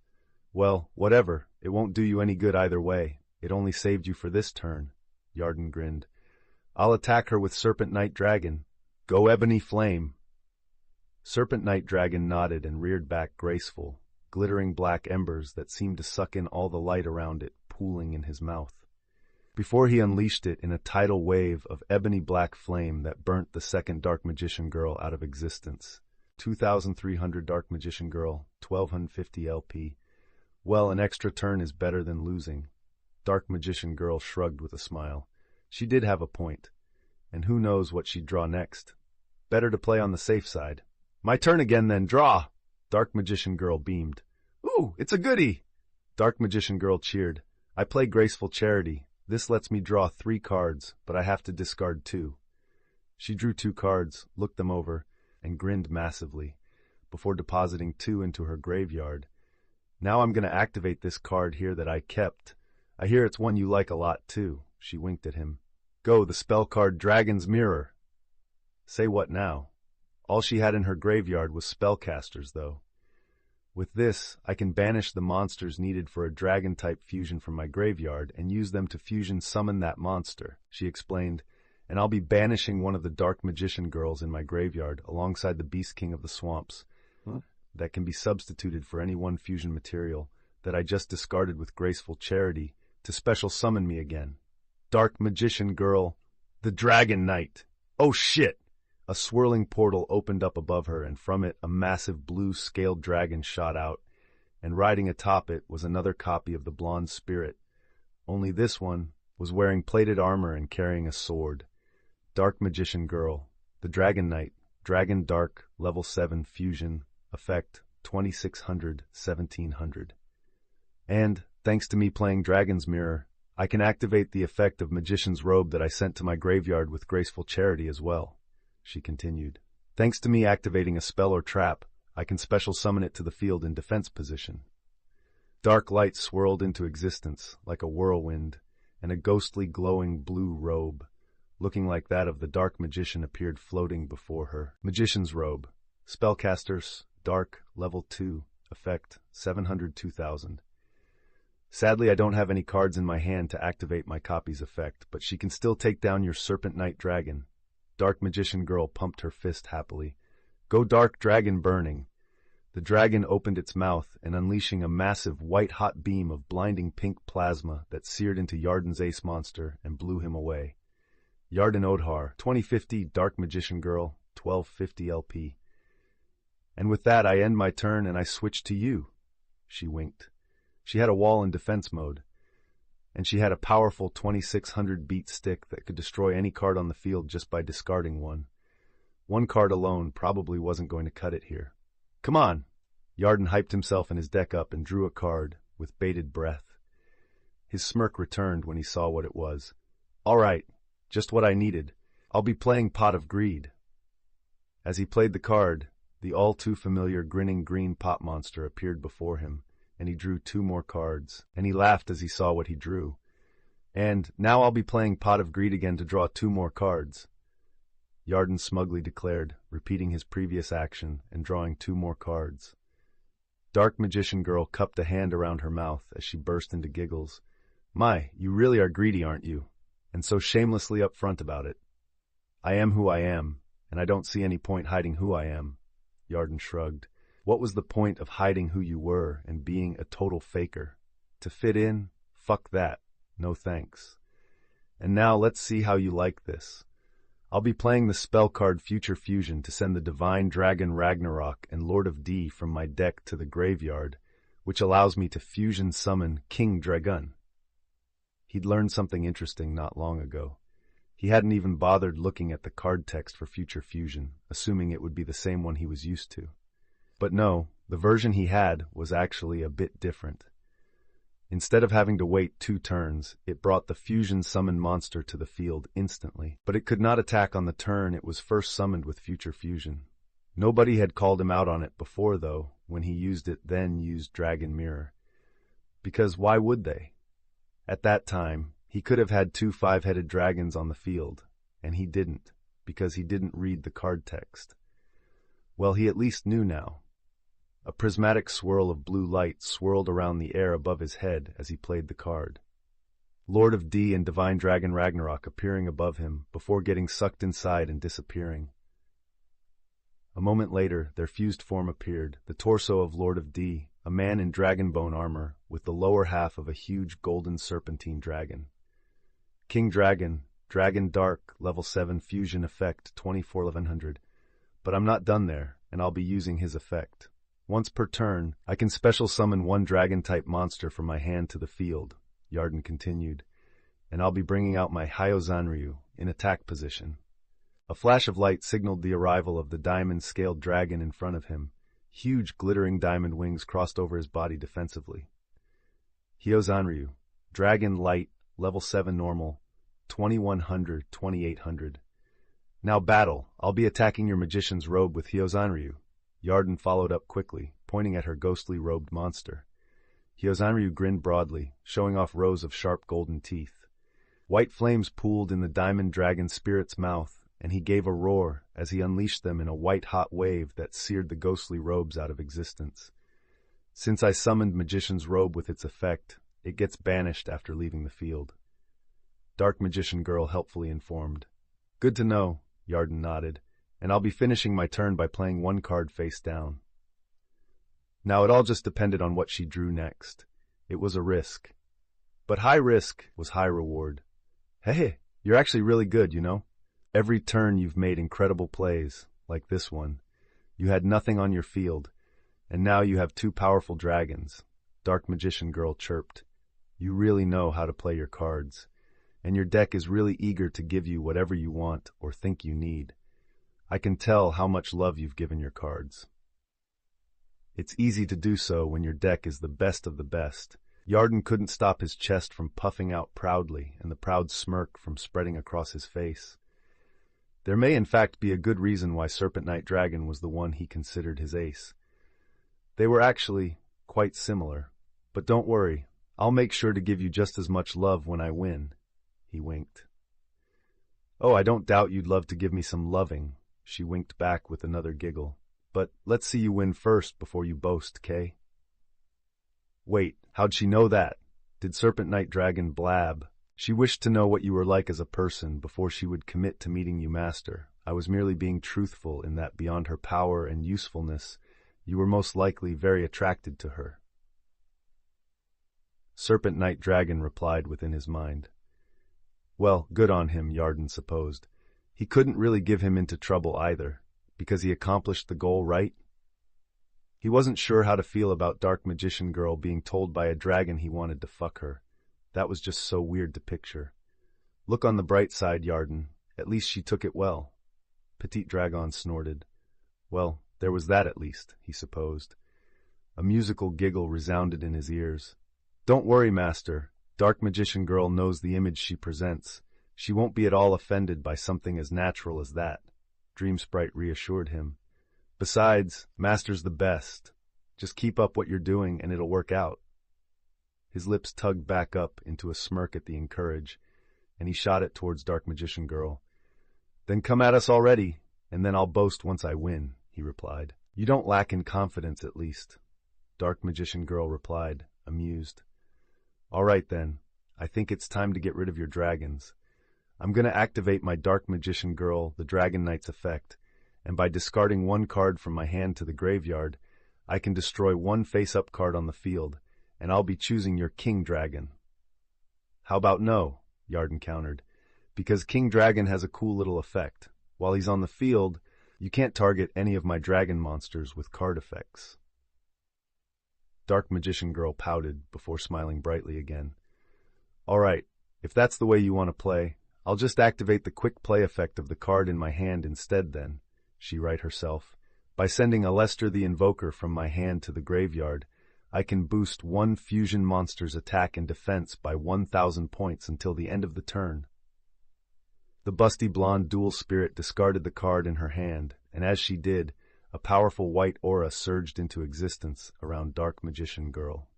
Well, whatever. It won't do you any good either way. It only saved you for this turn. Yarden grinned. I'll attack her with Serpent Night Dragon. Go Ebony Flame. Serpent Night Dragon nodded and reared back graceful, glittering black embers that seemed to suck in all the light around it, pooling in his mouth. Before he unleashed it in a tidal wave of ebony black flame that burnt the second Dark Magician Girl out of existence. 2,300 Dark Magician Girl, 1,250 LP. Well, an extra turn is better than losing. Dark Magician Girl shrugged with a smile. She did have a point, and who knows what she'd draw next. Better to play on the safe side. My turn again then, draw! Dark Magician Girl beamed. Ooh, it's a goodie! Dark Magician Girl cheered. I play Graceful Charity. This lets me draw 3 cards, but I have to discard 2. She drew 2 cards, looked them over, and grinned massively, before depositing 2 into her graveyard. Now I'm going to activate this card here that I kept. I hear it's one you like a lot too. She winked at him. Go, the spell card Dragon's Mirror. Say what now? All she had in her graveyard was spellcasters, though. With this, I can banish the monsters needed for a dragon-type fusion from my graveyard and use them to fusion summon that monster, she explained, and I'll be banishing one of the Dark Magician Girls in my graveyard alongside the Beast King of the Swamps. That can be substituted for any one fusion material that I just discarded with Graceful Charity to special summon me again. Dark Magician Girl, the Dragon Knight. Oh shit! A swirling portal opened up above her, and from it a massive blue scaled dragon shot out, and riding atop it was another copy of the blonde spirit. Only this one was wearing plated armor and carrying a sword. Dark Magician Girl, the Dragon Knight, Dragon Dark, Level 7 Fusion, Effect 2600, 1700. And, thanks to me playing Dragon's Mirror, I can activate the effect of Magician's Robe that I sent to my graveyard with Graceful Charity as well, she continued. Thanks to me activating a spell or trap, I can special summon it to the field in defense position. Dark light swirled into existence like a whirlwind, and a ghostly glowing blue robe, looking like that of the Dark Magician, appeared floating before her. Magician's Robe. Spellcasters, Dark, Level 2, Effect 702,000. Sadly, I don't have any cards in my hand to activate my copy's effect, but she can still take down your Serpent Night Dragon. Dark Magician Girl pumped her fist happily. Go Dark Dragon Burning. The dragon opened its mouth and unleashing a massive white-hot beam of blinding pink plasma that seared into Yarden's ace monster and blew him away. Yarden Odhar, 2050 Dark Magician Girl, 1250 LP. And with that, I end my turn and I switch to you. She winked. She had a wall in defense mode, and she had a powerful 2600 beat stick that could destroy any card on the field just by discarding one. One card alone probably wasn't going to cut it here. Come on! Yarden hyped himself and his deck up and drew a card with bated breath. His smirk returned when he saw what it was. All right, just what I needed. I'll be playing Pot of Greed. As he played the card, the all-too-familiar grinning green pot monster appeared before him, and he drew 2 more cards, and he laughed as he saw what he drew. And now I'll be playing Pot of Greed again to draw 2 more cards. Yarden smugly declared, repeating his previous action and drawing 2 more cards. Dark Magician Girl cupped a hand around her mouth as she burst into giggles. My, you really are greedy, aren't you? And so shamelessly upfront about it. I am who I am, and I don't see any point hiding who I am. Yarden shrugged. What was the point of hiding who you were and being a total faker? To fit in? Fuck that. No thanks. And now let's see how you like this. I'll be playing the spell card Future Fusion to send the Divine Dragon Ragnarok and Lord of D from my deck to the graveyard, which allows me to fusion summon King Dragon. He'd learned something interesting not long ago. He hadn't even bothered looking at the card text for Future Fusion, assuming it would be the same one he was used to. But no, the version he had was actually a bit different. Instead of having to wait 2 turns, it brought the fusion summon monster to the field instantly, but it could not attack on the turn it was first summoned with Future Fusion. Nobody had called him out on it before, though, when he used it then used Dragon Mirror. Because why would they? At that time, he could have had 2 5-headed dragons on the field, and he didn't, because he didn't read the card text. Well, he at least knew now. A prismatic swirl of blue light swirled around the air above his head as he played the card. Lord of D and Divine Dragon Ragnarok appearing above him before getting sucked inside and disappearing. A moment later, their fused form appeared, the torso of Lord of D, a man in dragon bone armor with the lower half of a huge golden serpentine dragon. King Dragon, Dragon Dark, Level 7 Fusion Effect 241100. But I'm not done there, and I'll be using his effect. Once per turn, I can special summon one dragon-type monster from my hand to the field, Yarden continued, and I'll be bringing out my Hyozanryu in attack position. A flash of light signaled the arrival of the diamond-scaled dragon in front of him. Huge glittering diamond wings crossed over his body defensively. Hyozanryu, Dragon Light, Level 7 Normal, 2100, 2800. Now battle, I'll be attacking your magician's robe with Hyozanryu. Yarden followed up quickly, pointing at her ghostly robed monster. Hyozanryu grinned broadly, showing off rows of sharp golden teeth. White flames pooled in the diamond dragon spirit's mouth, and he gave a roar as he unleashed them in a white-hot wave that seared the ghostly robes out of existence. Since I summoned Magician's Robe with its effect, it gets banished after leaving the field. Dark Magician Girl helpfully informed. Good to know, Yarden nodded, and I'll be finishing my turn by playing one card face down. Now it all just depended on what she drew next. It was a risk. But high risk was high reward. Hey, you're actually really good, you know? Every turn you've made incredible plays, like this one. You had nothing on your field, and now you have two powerful dragons. Dark Magician Girl chirped. You really know how to play your cards, and your deck is really eager to give you whatever you want or think you need. I can tell how much love you've given your cards. It's easy to do so when your deck is the best of the best. Yarden couldn't stop his chest from puffing out proudly and the proud smirk from spreading across his face. There may in fact be a good reason why Serpent Knight Dragon was the one he considered his ace. They were actually quite similar. But don't worry, I'll make sure to give you just as much love when I win. He winked. Oh, I don't doubt you'd love to give me some loving. She winked back with another giggle. But let's see you win first before you boast, Kay. Wait, how'd she know that? Did Serpent Knight Dragon blab? She wished to know what you were like as a person before she would commit to meeting you, Master. I was merely being truthful in that beyond her power and usefulness, you were most likely very attracted to her. Serpent Knight Dragon replied within his mind. Well, good on him, Yarden supposed. He couldn't really give him into trouble either, because he accomplished the goal right. He wasn't sure how to feel about Dark Magician Girl being told by a dragon he wanted to fuck her. That was just so weird to picture. Look on the bright side, Yarden. At least she took it well. Petite Dragon snorted. Well, there was that at least, he supposed. A musical giggle resounded in his ears. Don't worry, Master. Dark Magician Girl knows the image she presents. She won't be at all offended by something as natural as that. Dream Sprite reassured him. Besides, Master's the best. Just keep up what you're doing and it'll work out. His lips tugged back up into a smirk at the encourage, and he shot it towards Dark Magician Girl. Then come at us already, and then I'll boast once I win, he replied. You don't lack in confidence, at least. Dark Magician Girl replied, amused. All right, then. I think it's time to get rid of your dragons. I'm going to activate my Dark Magician Girl, the Dragon Knight's effect, and by discarding one card from my hand to the graveyard, I can destroy one face-up card on the field, and I'll be choosing your King Dragon. How about no? Yarden countered. Because King Dragon has a cool little effect. While he's on the field, you can't target any of my dragon monsters with card effects. Dark Magician Girl pouted before smiling brightly again. All right, if that's the way you want to play, I'll just activate the quick play effect of the card in my hand instead then, she right herself. By sending Alester the Invoker from my hand to the graveyard, I can boost one fusion monster's attack and defense by 1,000 points until the end of the turn. The busty blonde dual spirit discarded the card in her hand, and as she did, a powerful white aura surged into existence around Dark Magician Girl.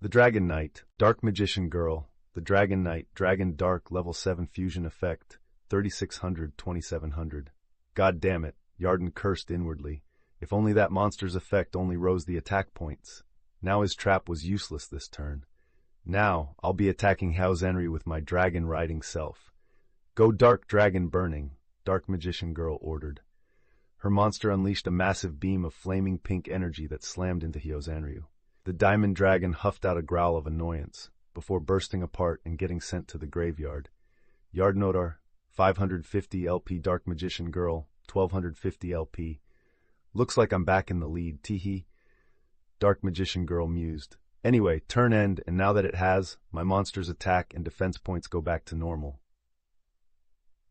The Dragon Knight, Dark Magician Girl, the Dragon Knight, Dragon Dark Level 7 Fusion Effect, 3600, 2700. God damn it, Yarden cursed inwardly. If only that monster's effect only rose the attack points. Now his trap was useless this turn. Now, I'll be attacking Hyozenryu with my dragon-riding self. Go Dark Dragon Burning, Dark Magician Girl ordered. Her monster unleashed a massive beam of flaming pink energy that slammed into Hyozenryu. The diamond dragon huffed out a growl of annoyance, before bursting apart and getting sent to the graveyard. Yardnodar, 550 LP Dark Magician Girl, 1250 LP. Looks like I'm back in the lead, teehee. Dark Magician Girl mused. Anyway, turn end, and now that it has, my monster's attack and defense points go back to normal.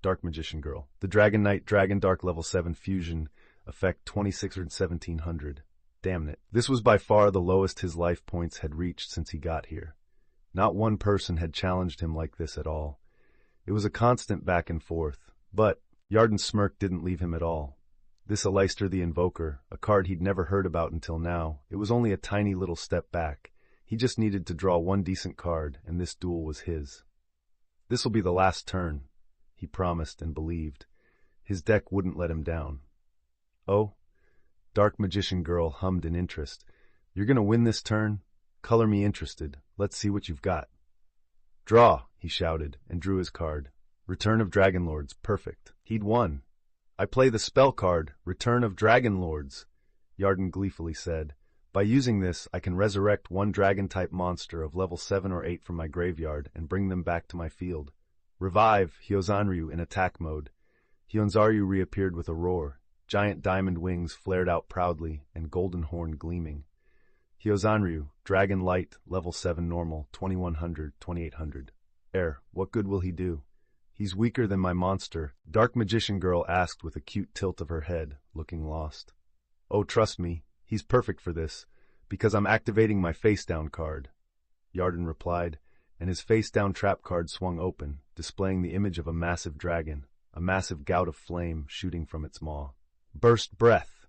Dark Magician Girl. The Dragon Knight Dragon Dark Level 7 Fusion, effect 2600 1700. Damn it. This was by far the lowest his life points had reached since he got here. Not one person had challenged him like this at all. It was a constant back and forth, but Yarden's smirk didn't leave him at all. This Aleister the Invoker, a card he'd never heard about until now, it was only a tiny little step back. He just needed to draw one decent card, and this duel was his. This'll be the last turn, he promised and believed. His deck wouldn't let him down. Oh? Dark Magician Girl hummed in interest. You're gonna win this turn? Color me interested. Let's see what you've got. Draw, he shouted, and drew his card. Return of Dragonlords, perfect. He'd won. I play the spell card, Return of Dragonlords, Yarden gleefully said. By using this, I can resurrect one dragon-type monster of level 7 or 8 from my graveyard and bring them back to my field. Revive Hyozenryu in attack mode. Hyozenryu reappeared with a roar. Giant diamond wings flared out proudly and golden horn gleaming. Hyozenryu, Dragon Light, level 7 normal, 2100, 2800. What good will he do? He's weaker than my monster, Dark Magician Girl asked with a cute tilt of her head, looking lost. Oh, trust me, he's perfect for this, because I'm activating my face-down card, Yarden replied, and his face-down trap card swung open, displaying the image of a massive dragon, a massive gout of flame shooting from its maw. Burst Breath!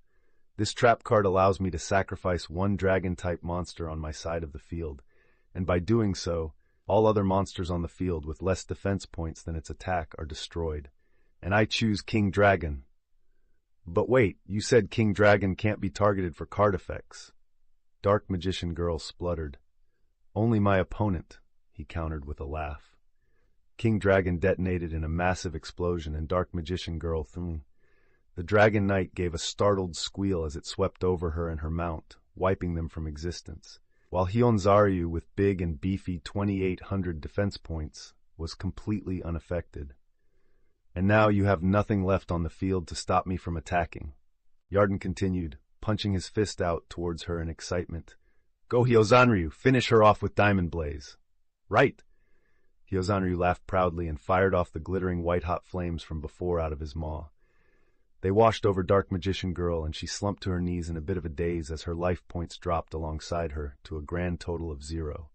This trap card allows me to sacrifice one dragon-type monster on my side of the field, and by doing so, all other monsters on the field with less defense points than its attack are destroyed. And I choose King Dragon. But wait, you said King Dragon can't be targeted for card effects. Dark Magician Girl spluttered. Only my opponent, he countered with a laugh. King Dragon detonated in a massive explosion and Dark Magician Girl threw. The Dragon Knight gave a startled squeal as it swept over her and her mount, wiping them from existence, while Hyozenryu, with big and beefy 2800 defense points, was completely unaffected. And now you have nothing left on the field to stop me from attacking. Yarden continued, punching his fist out towards her in excitement. Go Hyozenryu, finish her off with Diamond Blaze. Right! Hyozenryu laughed proudly and fired off the glittering white-hot flames from before out of his maw. They washed over Dark Magician Girl, and she slumped to her knees in a bit of a daze as her life points dropped alongside her to a grand total of 0.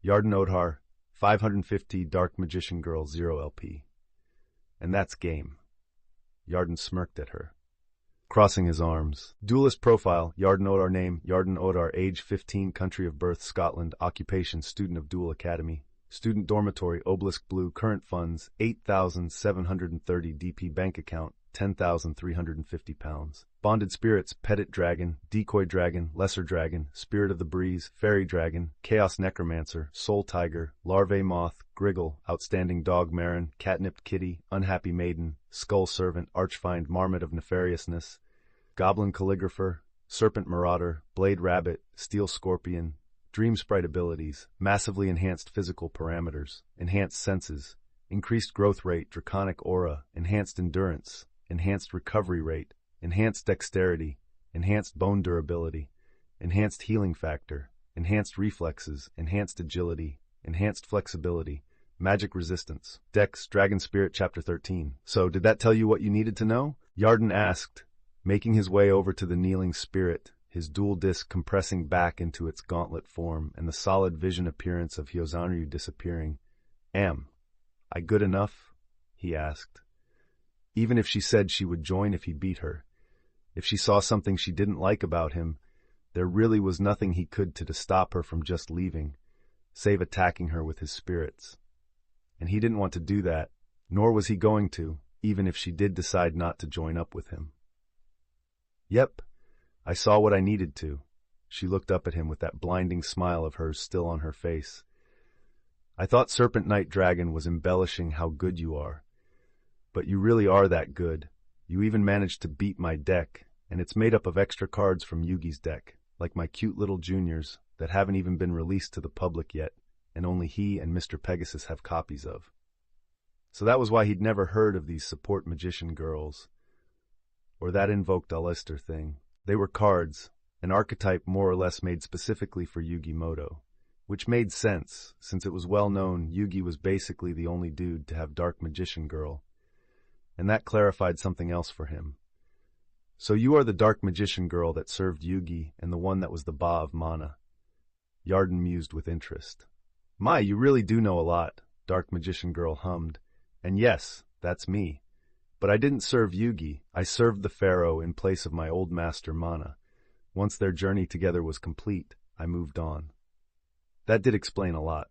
Yarden Odhar, 550 Dark Magician Girl 0 LP. And that's game. Yarden smirked at her, crossing his arms. Duelist profile, Yarden Odar name, Yarden Odar, age 15, country of birth, Scotland, occupation, student of Duel Academy. Student dormitory, Obelisk Blue, current funds, 8,730 DP bank account, 10,350 pounds. Bonded spirits, Petit Dragon, Decoy Dragon, Lesser Dragon, Spirit of the Breeze, Fairy Dragon, Chaos Necromancer, Soul Tiger, Larvae Moth, Griggle, Outstanding Dog Marin, Catnipped Kitty, Unhappy Maiden, Skull Servant, Archfiend Marmot of Nefariousness, Goblin Calligrapher, Serpent Marauder, Blade Rabbit, Steel Scorpion, Dream Sprite abilities, massively enhanced physical parameters, enhanced senses, increased growth rate, draconic aura, enhanced endurance, enhanced recovery rate, enhanced dexterity, enhanced bone durability, enhanced healing factor, enhanced reflexes, enhanced agility, enhanced flexibility, magic resistance. Dex, Dragon Spirit, Chapter 13. So, did that tell you what you needed to know? Yarden asked, making his way over to the kneeling spirit, his dual disc compressing back into its gauntlet form and the solid vision appearance of Hyozenryu disappearing. Am I good enough? He asked. Even if she said she would join if he beat her, if she saw something she didn't like about him, there really was nothing he could do to stop her from just leaving, save attacking her with his spirits. And he didn't want to do that, nor was he going to, even if she did decide not to join up with him. Yep, I saw what I needed to. She looked up at him with that blinding smile of hers still on her face. I thought Serpent Knight Dragon was embellishing how good you are. But you really are that good. You even managed to beat my deck, and it's made up of extra cards from Yugi's deck, like my cute little juniors that haven't even been released to the public yet, and only he and Mr. Pegasus have copies of. So that was why he'd never heard of these support magician girls, or that invoked Alistair thing. They were cards, an archetype more or less made specifically for Yu-Gi-Moto, which made sense, since it was well known Yugi was basically the only dude to have Dark Magician Girl, and that clarified something else for him. So you are the Dark Magician Girl that served Yugi and the one that was the Ba of Mana. Yarden mused with interest. My, you really do know a lot, Dark Magician Girl hummed. And yes, that's me. But I didn't serve Yugi, I served the Pharaoh in place of my old master Mana. Once their journey together was complete, I moved on. That did explain a lot.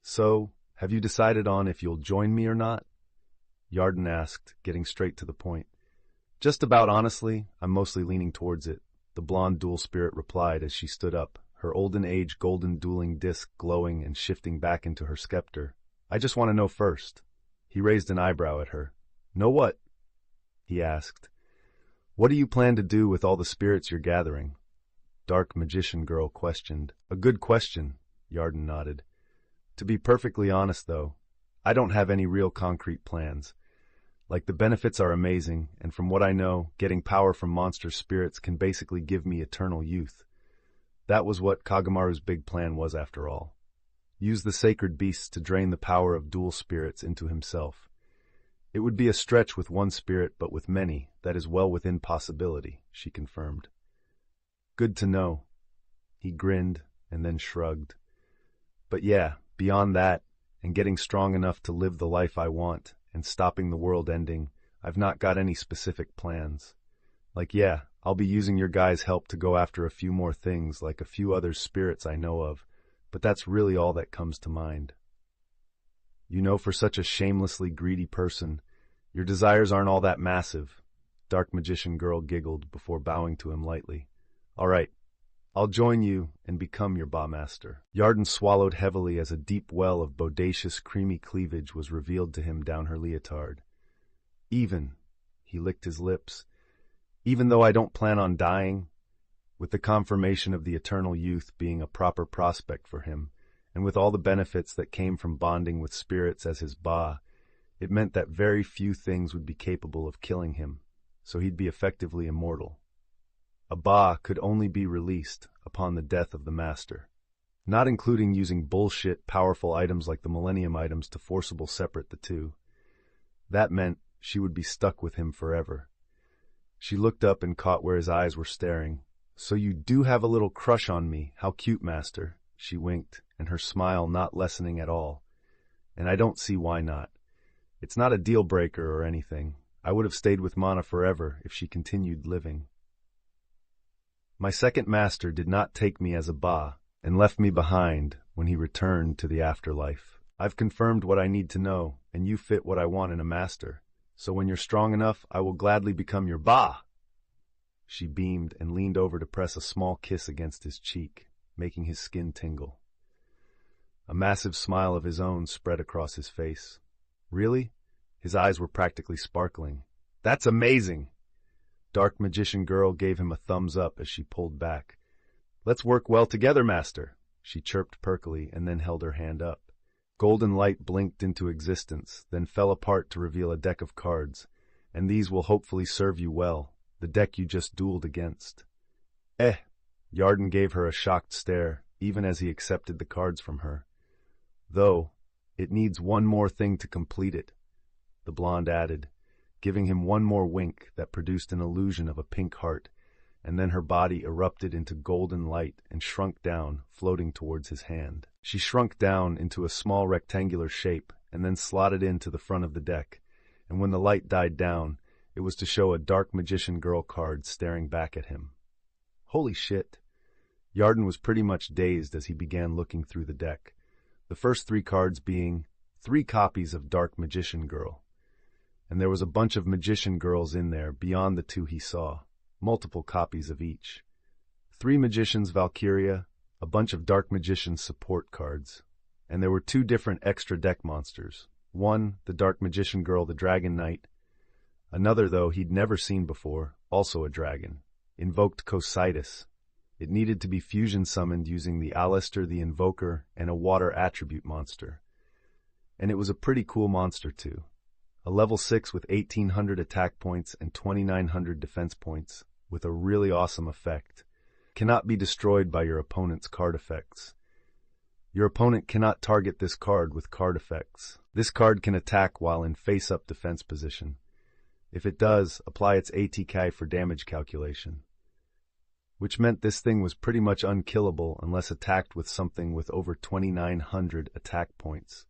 So, have you decided on if you'll join me or not? Yarden asked, getting straight to the point. Just about honestly, I'm mostly leaning towards it, the blonde dual spirit replied as she stood up, her olden age golden dueling disc glowing and shifting back into her scepter. I just want to know first. He raised an eyebrow at her. Know what? He asked. What do you plan to do with all the spirits you're gathering? Dark Magician Girl questioned. A good question, Yarden nodded. To be perfectly honest, though, I don't have any real concrete plans. Like, the benefits are amazing, and from what I know, getting power from monster spirits can basically give me eternal youth. That was what Kagamaru's big plan was after all. Use the sacred beasts to drain the power of dual spirits into himself. It would be a stretch with one spirit, but with many, that is well within possibility, she confirmed. Good to know. He grinned and then shrugged. But yeah, beyond that, and getting strong enough to live the life I want, and stopping the world ending, I've not got any specific plans. Like, yeah, I'll be using your guys' help to go after a few more things, like a few other spirits I know of, but that's really all that comes to mind. You know, for such a shamelessly greedy person, your desires aren't all that massive. Dark Magician Girl giggled before bowing to him lightly. All right, I'll join you and become your Ba Master. Yarden swallowed heavily as a deep well of bodacious, creamy cleavage was revealed to him down her leotard. Even, he licked his lips, even though I don't plan on dying, with the confirmation of the eternal youth being a proper prospect for him, and with all the benefits that came from bonding with spirits as his Ba, it meant that very few things would be capable of killing him, so he'd be effectively immortal. A Ba could only be released upon the death of the master, not including using bullshit powerful items like the Millennium items to forcible separate the two. That meant she would be stuck with him forever. She looked up and caught where his eyes were staring. So you do have a little crush on me, how cute, master, she winked, and her smile not lessening at all. And I don't see why not. It's not a deal breaker or anything. I would have stayed with Mana forever if she continued living. My second master did not take me as a Ba, and left me behind when he returned to the afterlife. I've confirmed what I need to know, and you fit what I want in a master. So when you're strong enough, I will gladly become your Ba. She beamed and leaned over to press a small kiss against his cheek, making his skin tingle. A massive smile of his own spread across his face. Really? His eyes were practically sparkling. That's amazing! Dark Magician Girl gave him a thumbs up as she pulled back. Let's work well together, master, she chirped perkily and then held her hand up. Golden light blinked into existence, then fell apart to reveal a deck of cards, and these will hopefully serve you well, the deck you just dueled against. Yarden gave her a shocked stare, even as he accepted the cards from her. Though, it needs one more thing to complete it, the blonde added, giving him one more wink that produced an illusion of a pink heart, and then her body erupted into golden light and shrunk down, floating towards his hand. She shrunk down into a small rectangular shape and then slotted into the front of the deck, and when the light died down, it was to show a Dark Magician Girl card staring back at him. Holy shit! Yarden was pretty much dazed as he began looking through the deck, the first 3 cards being 3 copies of Dark Magician Girl. And there was a bunch of Magician Girls in there beyond the 2 he saw, multiple copies of each. 3 Magician's Valkyria, a bunch of Dark Magician's support cards, and there were 2 different extra deck monsters. One, the Dark Magician Girl, the Dragon Knight. Another, though, he'd never seen before, also a dragon. Invoked Cositus. It needed to be fusion summoned using the Alistair the Invoker and a water attribute monster. And it was a pretty cool monster, too. A level 6 with 1800 attack points and 2900 defense points, with a really awesome effect. Cannot be destroyed by your opponent's card effects. Your opponent cannot target this card with card effects. This card can attack while in face-up defense position. If it does, apply its ATK for damage calculation. Which meant this thing was pretty much unkillable unless attacked with something with over 2900 attack points,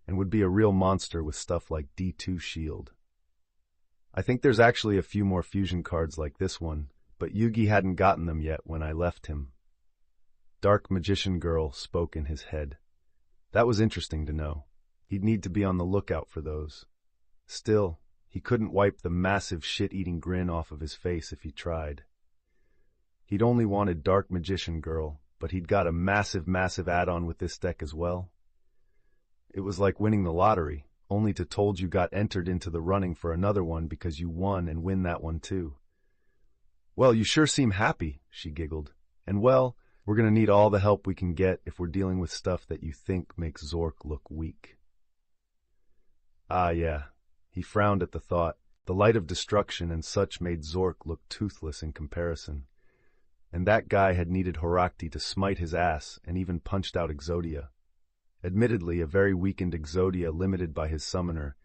and would be a real monster with stuff like D2 shield. I think there's actually a few more fusion cards like this one, but Yugi hadn't gotten them yet when I left him. Dark Magician Girl spoke in his head. That was interesting to know. He'd need to be on the lookout for those. Still, he couldn't wipe the massive shit-eating grin off of his face if he tried. He'd only wanted Dark Magician Girl, but he'd got a massive add-on with this deck as well. It was like winning the lottery, only to told you got entered into the running for another one because you won and win that one too. Well, you sure seem happy, she giggled. And well, we're gonna need all the help we can get if we're dealing with stuff that you think makes Zork look weak. Ah, yeah. He frowned at the thought. The light of destruction and such made Zork look toothless in comparison. And that guy had needed Horakti to smite his ass and even punched out Exodia. Admittedly, a very weakened Exodia limited by his summoner,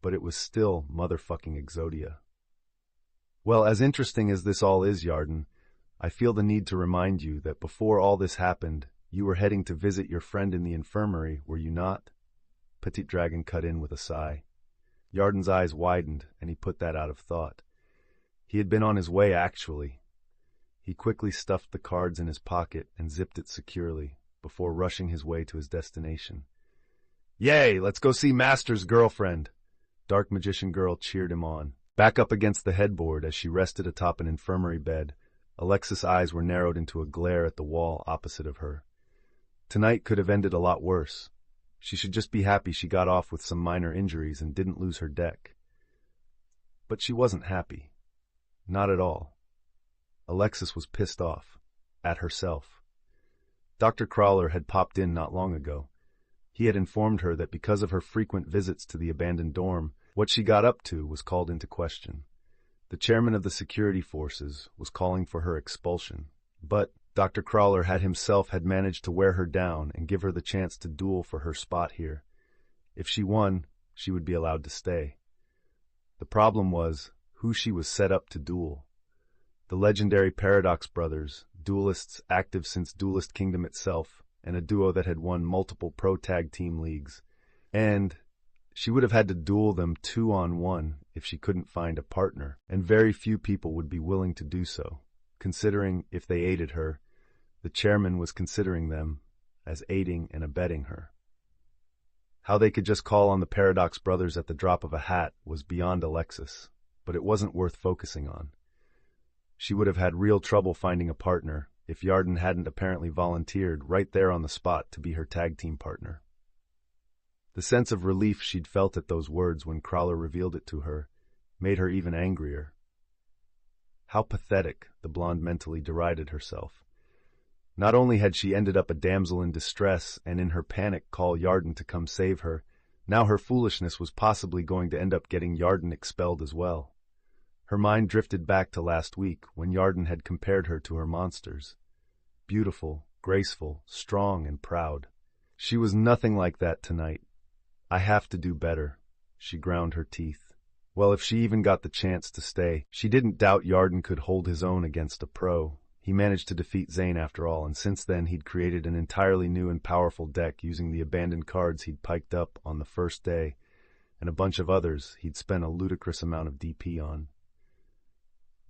but it was still motherfucking Exodia. Well, as interesting as this all is, Yarden, I feel the need to remind you that before all this happened, you were heading to visit your friend in the infirmary, were you not? Petite Dragon cut in with a sigh. Yarden's eyes widened, and he put that out of thought. He had been on his way, actually. He quickly stuffed the cards in his pocket and zipped it securely, before rushing his way to his destination. Yay, let's go see Master's girlfriend! Dark Magician Girl cheered him on. Back up against the headboard as she rested atop an infirmary bed, Alexis' eyes were narrowed into a glare at the wall opposite of her. Tonight could have ended a lot worse. She should just be happy she got off with some minor injuries and didn't lose her deck. But she wasn't happy. Not at all. Alexis was pissed off. At herself. Dr. Crawler had popped in not long ago. He had informed her that because of her frequent visits to the abandoned dorm, what she got up to was called into question. The chairman of the security forces was calling for her expulsion, but Dr. Crawler had managed to wear her down and give her the chance to duel for her spot here. If she won, she would be allowed to stay. The problem was who she was set up to duel. The legendary Paradox brothers, duelists active since Duelist Kingdom itself, and a duo that had won multiple pro tag team leagues. And she would have had to duel them 2-on-1 if she couldn't find a partner, and very few people would be willing to do so, considering if they aided her, the chairman was considering them as aiding and abetting her. How they could just call on the Paradox brothers at the drop of a hat was beyond Alexis, but it wasn't worth focusing on. She would have had real trouble finding a partner if Yarden hadn't apparently volunteered right there on the spot to be her tag team partner. The sense of relief she'd felt at those words when Crawler revealed it to her made her even angrier. How pathetic, the blonde mentally derided herself. Not only had she ended up a damsel in distress and in her panic call Yarden to come save her, now her foolishness was possibly going to end up getting Yarden expelled as well. Her mind drifted back to last week when Yarden had compared her to her monsters. Beautiful, graceful, strong, and proud. She was nothing like that tonight. I have to do better. She ground her teeth. Well, if she even got the chance to stay, she didn't doubt Yarden could hold his own against a pro. He managed to defeat Zane after all, and since then he'd created an entirely new and powerful deck using the abandoned cards he'd piked up on the first day, and a bunch of others he'd spent a ludicrous amount of DP on.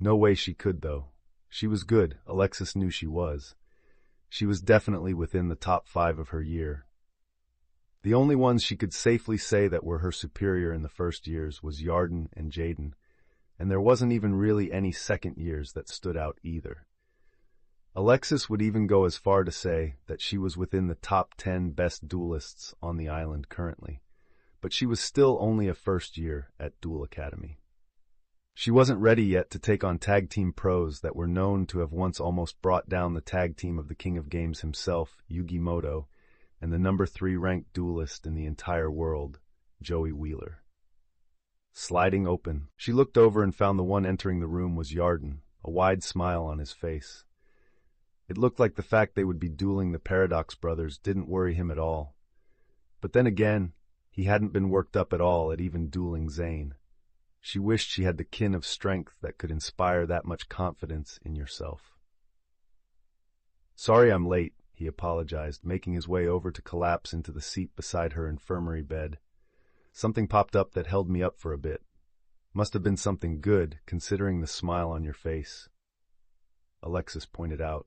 No way she could, though. She was good, Alexis knew she was. She was definitely within the top 5 of her year. The only ones she could safely say that were her superior in the first years was Yarden and Jaden. and there wasn't even really any second years that stood out either. Alexis would even go as far to say that she was within the top 10 best duelists on the island currently, but she was still only a first year at Duel Academy. She wasn't ready yet to take on tag team pros that were known to have once almost brought down the tag team of the King of Games himself, Yugi Moto, and the number 3 ranked duelist in the entire world, Joey Wheeler. Sliding open, she looked over and found the one entering the room was Yarden, a wide smile on his face. It looked like the fact they would be dueling the Paradox brothers didn't worry him at all. But then again, he hadn't been worked up at all at even dueling Zane. She wished she had the kin of strength that could inspire that much confidence in yourself. "Sorry I'm late," he apologized, making his way over to collapse into the seat beside her infirmary bed. "Something popped up that held me up for a bit. Must have been something good, considering the smile on your face," Alexis pointed out.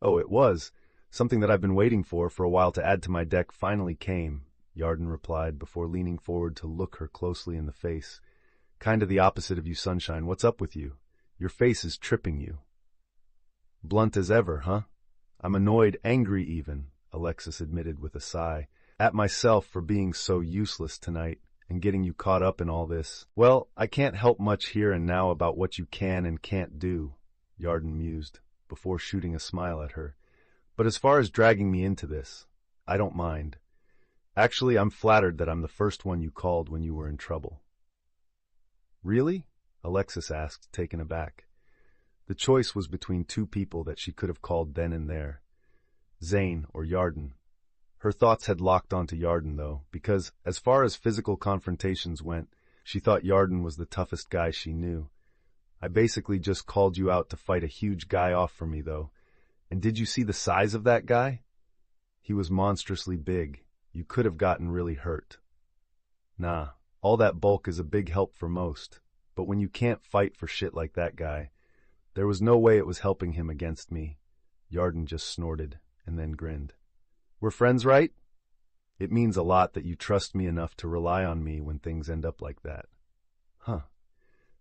"Oh, it was. Something that I've been waiting for a while to add to my deck finally came," Yarden replied before leaning forward to look her closely in the face. "Kinda the opposite of you, Sunshine. What's up with you? Your face is tripping you." "Blunt as ever, huh? I'm annoyed, angry even," Alexis admitted with a sigh, "at myself for being so useless tonight and getting you caught up in all this." "Well, I can't help much here and now about what you can and can't do," Yarden mused, before shooting a smile at her. "But as far as dragging me into this, I don't mind. Actually, I'm flattered that I'm the first one you called when you were in trouble." "Really?" Alexis asked, taken aback. The choice was between two people that she could have called then and there, Zane or Yarden. Her thoughts had locked onto Yarden, though, because, as far as physical confrontations went, she thought Yarden was the toughest guy she knew. "I basically just called you out to fight a huge guy off for me, though. And did you see the size of that guy? He was monstrously big. You could have gotten really hurt." "Nah, all that bulk is a big help for most, but when you can't fight for shit like that guy, there was no way it was helping him against me." Yarden just snorted, and then grinned. "We're friends, right? It means a lot that you trust me enough to rely on me when things end up like that." Huh.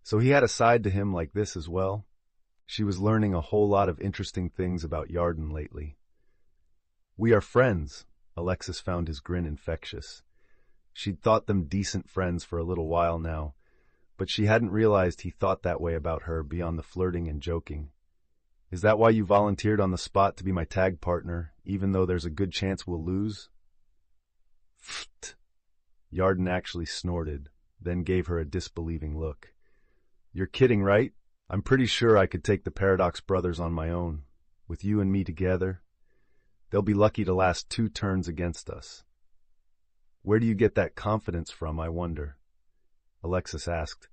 So he had a side to him like this as well? She was learning a whole lot of interesting things about Yarden lately. "We are friends," Alexis found his grin infectious. She'd thought them decent friends for a little while now, but she hadn't realized he thought that way about her beyond the flirting and joking. "Is that why you volunteered on the spot to be my tag partner, even though there's a good chance we'll lose?" "Pfft." Yarden actually snorted, then gave her a disbelieving look. "You're kidding, right? I'm pretty sure I could take the Paradox brothers on my own. With you and me together, they'll be lucky to last 2 turns against us." "Where do you get that confidence from, I wonder?" Alexis asked,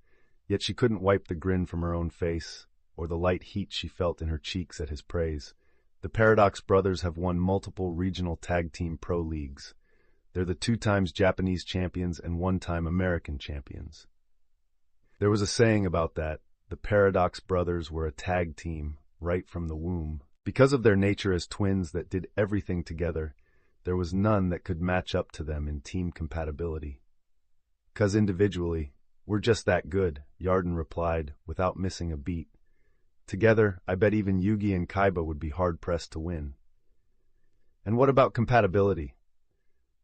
yet she couldn't wipe the grin from her own face, or the light heat she felt in her cheeks at his praise. "The Paradox brothers have won multiple regional tag team pro leagues. They're the 2 times Japanese champions and 1 time American champions. There was a saying about that. The Paradox brothers were a tag team, right from the womb. Because of their nature as twins that did everything together, there was none that could match up to them in team compatibility. 'Cause individually, we're just that good," Yarden replied, without missing a beat. "Together, I bet even Yugi and Kaiba would be hard-pressed to win." "And what about compatibility?"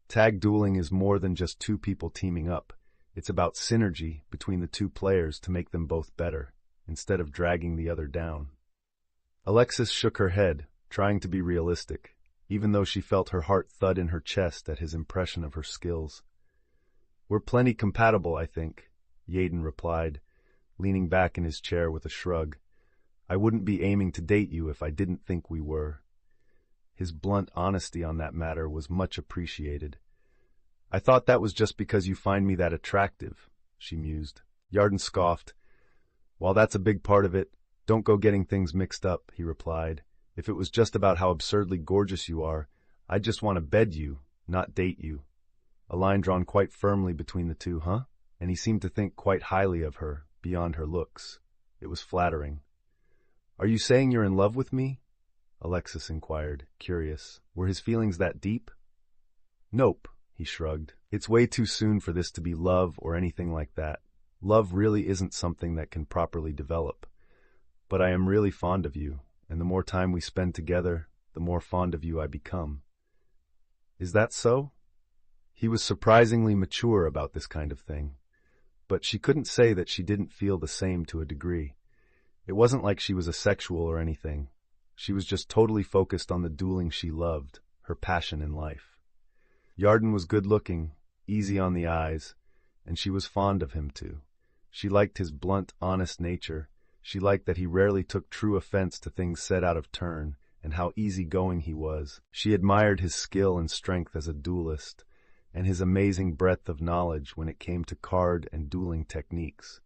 "Tag dueling is more than just 2 people teaming up. It's about synergy between the 2 players to make them both better, instead of dragging the other down." Alexis shook her head, trying to be realistic, even though she felt her heart thud in her chest at his impression of her skills. "We're plenty compatible, I think," Yaden replied, leaning back in his chair with a shrug. "I wouldn't be aiming to date you if I didn't think we were." His blunt honesty on that matter was much appreciated. "I thought that was just because you find me that attractive," she mused. Yarden scoffed. "While that's a big part of it, don't go getting things mixed up," he replied. "If it was just about how absurdly gorgeous you are, I'd just want to bed you, not date you." A line drawn quite firmly between the two, huh? And he seemed to think quite highly of her, beyond her looks. It was flattering. "Are you saying you're in love with me?" Alexis inquired, curious. Were his feelings that deep? "Nope," he shrugged. "It's way too soon for this to be love or anything like that. Love really isn't something that can properly develop. But I am really fond of you, and the more time we spend together, the more fond of you I become. Is that so? He was surprisingly mature about this kind of thing. But she couldn't say that she didn't feel the same to a degree. It wasn't like she was asexual or anything. She was just totally focused on the dueling she loved, her passion in life. Yarden was good-looking, easy on the eyes, and she was fond of him too. She liked his blunt, honest nature. She liked that he rarely took true offense to things said out of turn, and how easy-going he was. She admired his skill and strength as a duelist, and his amazing breadth of knowledge when it came to card and dueling techniques.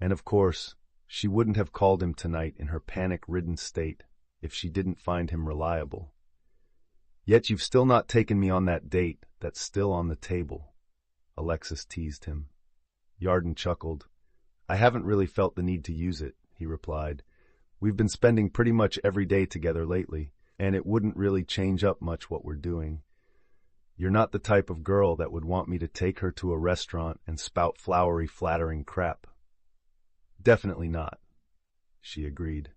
And of course, she wouldn't have called him tonight in her panic-ridden state if she didn't find him reliable. Yet you've still not taken me on that date that's still on the table, Alexis teased him. Yarden chuckled. I haven't really felt the need to use it, he replied. We've been spending pretty much every day together lately, and it wouldn't really change up much what we're doing. You're not the type of girl that would want me to take her to a restaurant and spout flowery, flattering crap. Definitely not, she agreed.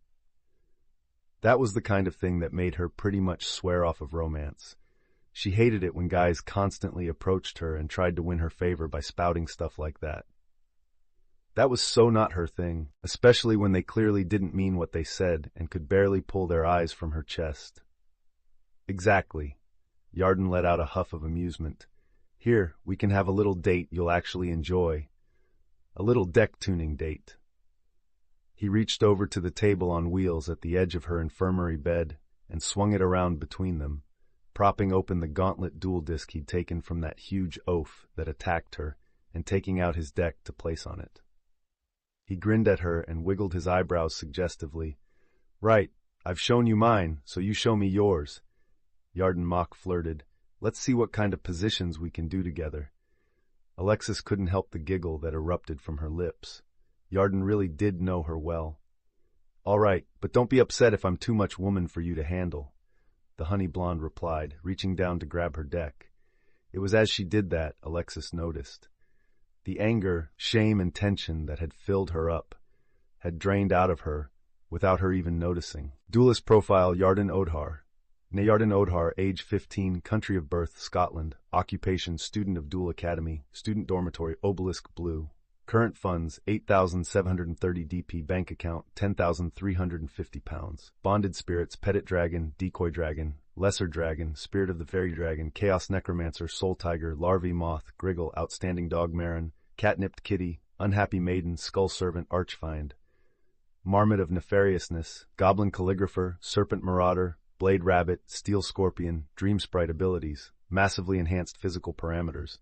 That was the kind of thing that made her pretty much swear off of romance. She hated it when guys constantly approached her and tried to win her favor by spouting stuff like that. That was so not her thing, especially when they clearly didn't mean what they said and could barely pull their eyes from her chest. Exactly. Yarden let out a huff of amusement. Here, we can have a little date you'll actually enjoy. A little deck-tuning date. He reached over to the table on wheels at the edge of her infirmary bed and swung it around between them, propping open the gauntlet duel disk he'd taken from that huge oaf that attacked her and taking out his deck to place on it. He grinned at her and wiggled his eyebrows suggestively. Right, I've shown you mine, so you show me yours. Yarden mock-flirted. Let's see what kind of positions we can do together. Alexis couldn't help the giggle that erupted from her lips. Yarden really did know her well. All right, but don't be upset if I'm too much woman for you to handle, the honey blonde replied, reaching down to grab her deck. It was as she did that, Alexis noticed. The anger, shame, and tension that had filled her up had drained out of her without her even noticing. Duelist profile Yarden Odhar. Yarden Odhar, age 15, country of birth Scotland, occupation student of Duel Academy, student dormitory Obelisk Blue. Current funds, 8,730 DP, bank account, 10,350 pounds. Bonded spirits, Petit Dragon, Decoy Dragon, Lesser Dragon, Spirit of the Fairy Dragon, Chaos Necromancer, Soul Tiger, Larvae Moth, Griggle, Outstanding Dog Marin, Catnipped Kitty, Unhappy Maiden, Skull Servant, Archfiend. Marmot of Nefariousness, Goblin Calligrapher, Serpent Marauder, Blade Rabbit, Steel Scorpion, Dream Sprite abilities, massively enhanced physical parameters,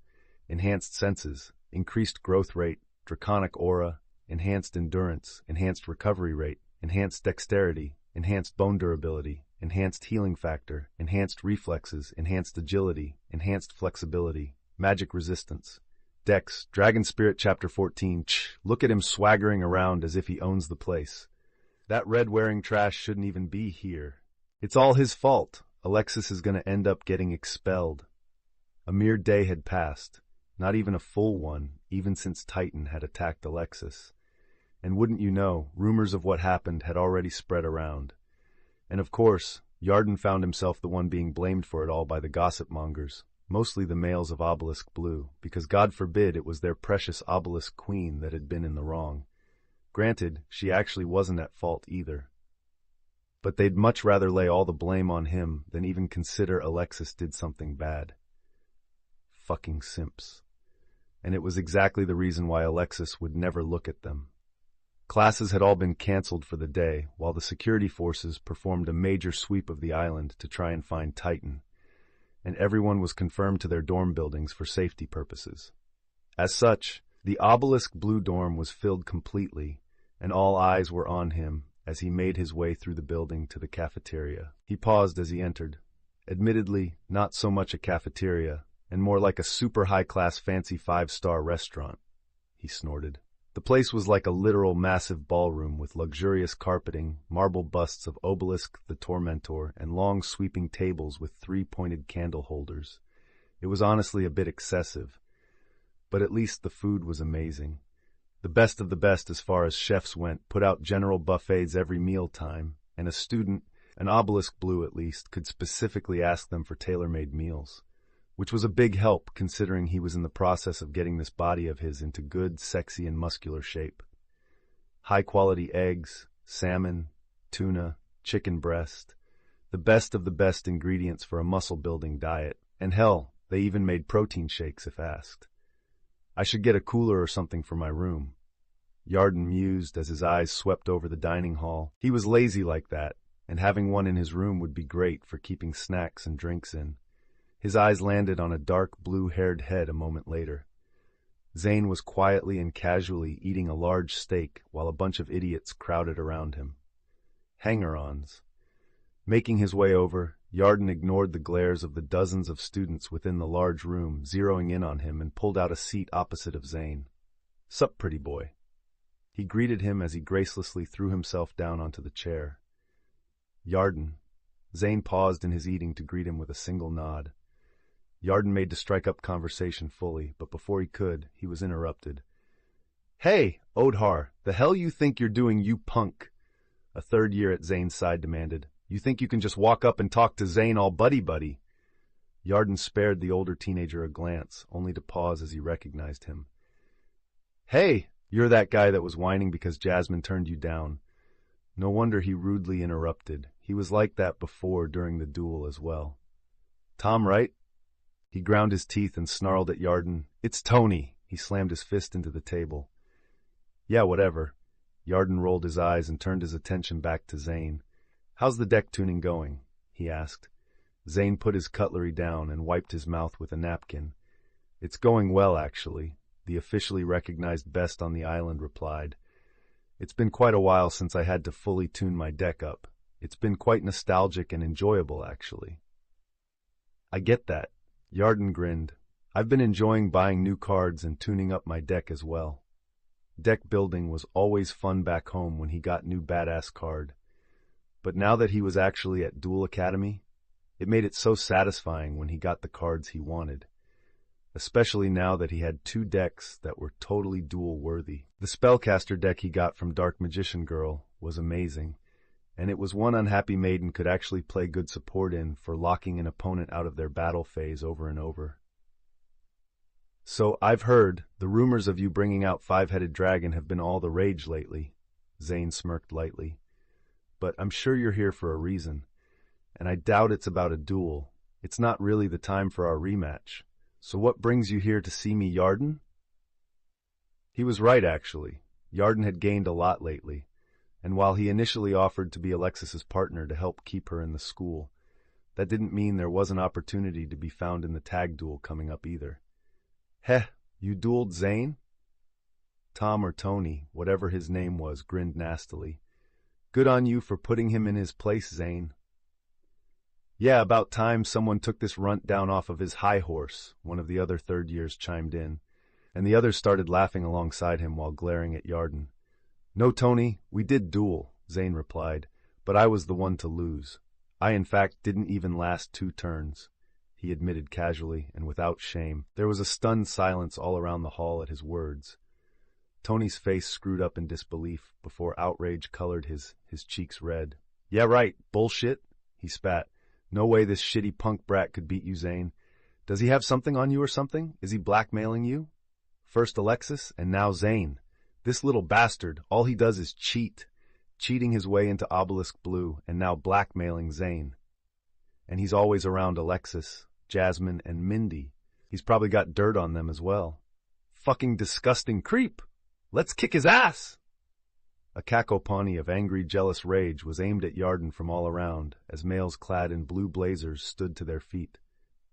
enhanced senses, increased growth rate, Draconic Aura, enhanced endurance, enhanced recovery rate, enhanced dexterity, enhanced bone durability, enhanced healing factor, enhanced reflexes, enhanced agility, enhanced flexibility, magic resistance. Dex, Dragon Spirit Chapter 14. Look at him swaggering around as if he owns the place. That red-wearing trash shouldn't even be here. It's all his fault. Alexis is going to end up getting expelled. A mere day had passed. Not even a full one, even since Titan had attacked Alexis. And wouldn't you know, rumors of what happened had already spread around. And of course, Yarden found himself the one being blamed for it all by the gossip mongers, mostly the males of Obelisk Blue, because God forbid it was their precious Obelisk Queen that had been in the wrong. Granted, she actually wasn't at fault either. But they'd much rather lay all the blame on him than even consider Alexis did something bad. Fucking simps. And it was exactly the reason why Alexis would never look at them. Classes had all been canceled for the day, while the security forces performed a major sweep of the island to try and find Titan, and everyone was confirmed to their dorm buildings for safety purposes. As such, the Obelisk Blue dorm was filled completely, and all eyes were on him as he made his way through the building to the cafeteria. He paused as he entered. Admittedly, not so much a cafeteria, and more like a super high-class fancy 5-star restaurant, he snorted. The place was like a literal massive ballroom with luxurious carpeting, marble busts of Obelisk the Tormentor, and long sweeping tables with 3 pointed candle holders. It was honestly a bit excessive, but at least the food was amazing. The best of the best as far as chefs went, put out general buffets every meal time, and a student, an obelisk blue at least, could specifically ask them for tailor-made meals, which was a big help considering he was in the process of getting this body of his into good, sexy, and muscular shape. High-quality eggs, salmon, tuna, chicken breast, the best of the best ingredients for a muscle-building diet, and hell, they even made protein shakes if asked. I should get a cooler or something for my room. Yarden mused as his eyes swept over the dining hall. He was lazy like that, and having one in his room would be great for keeping snacks and drinks in. His eyes landed on a dark blue-haired head a moment later. Zane was quietly and casually eating a large steak while a bunch of idiots crowded around him. Hanger-ons. Making his way over, Yarden ignored the glares of the dozens of students within the large room, zeroing in on him, and pulled out a seat opposite of Zane. "Sup, pretty boy." He greeted him as he gracelessly threw himself down onto the chair. "Yarden." Zane paused in his eating to greet him with a single nod. Yarden made to strike up conversation fully, but before he could, he was interrupted. "Hey, Odhar, the hell you think you're doing, you punk?" A third year at Zane's side demanded. "You think you can just walk up and talk to Zane all buddy-buddy?" Yarden spared the older teenager a glance, only to pause as he recognized him. "Hey, you're that guy that was whining because Jasmine turned you down." No wonder he rudely interrupted. He was like that before during the duel as well. "Tom, right?" He ground his teeth and snarled at Yarden. "It's Tony." He slammed his fist into the table. "Yeah, whatever." Yarden rolled his eyes and turned his attention back to Zane. "How's the deck tuning going?" he asked. Zane put his cutlery down and wiped his mouth with a napkin. "It's going well, actually," the officially recognized best on the island replied. "It's been quite a while since I had to fully tune my deck up. It's been quite nostalgic and enjoyable, actually." "I get that." Yarden grinned. "I've been enjoying buying new cards and tuning up my deck as well. Deck building was always fun back home when he got new badass card. But now that he was actually at Duel Academy, it made it so satisfying when he got the cards he wanted. Especially now that he had two decks that were totally duel-worthy. The Spellcaster deck he got from Dark Magician Girl was amazing, and it was one unhappy maiden could actually play good support in for locking an opponent out of their battle phase over and over. "So, I've heard, the rumors of you bringing out Five-Headed Dragon have been all the rage lately." Zane smirked lightly. "But I'm sure you're here for a reason, and I doubt it's about a duel. It's not really the time for our rematch. So what brings you here to see me, Yarden?" He was right, actually. Yarden had gained a lot lately, and while he initially offered to be Alexis's partner to help keep her in the school, that didn't mean there was an opportunity to be found in the tag duel coming up either. "Heh, you dueled Zane?" Tom or Tony, whatever his name was, grinned nastily. "Good on you for putting him in his place, Zane." "Yeah, about time someone took this runt down off of his high horse," one of the other third years chimed in, and the others started laughing alongside him while glaring at Yarden. "No, Tony, we did duel," Zane replied, "but I was the one to lose. I, in fact, didn't even last 2 turns," he admitted casually and without shame. There was a stunned silence all around the hall at his words. Tony's face screwed up in disbelief before outrage colored his cheeks red. "Yeah, right, bullshit," he spat. "No way this shitty punk brat could beat you, Zane. Does he have something on you or something? Is he blackmailing you? First Alexis, and now Zane. This little bastard, all he does is cheat. Cheating his way into Obelisk Blue, and now blackmailing Zane. And he's always around Alexis, Jasmine, and Mindy. He's probably got dirt on them as well. Fucking disgusting creep! Let's kick his ass!" A cacophony of angry, jealous rage was aimed at Yarden from all around, as males clad in blue blazers stood to their feet.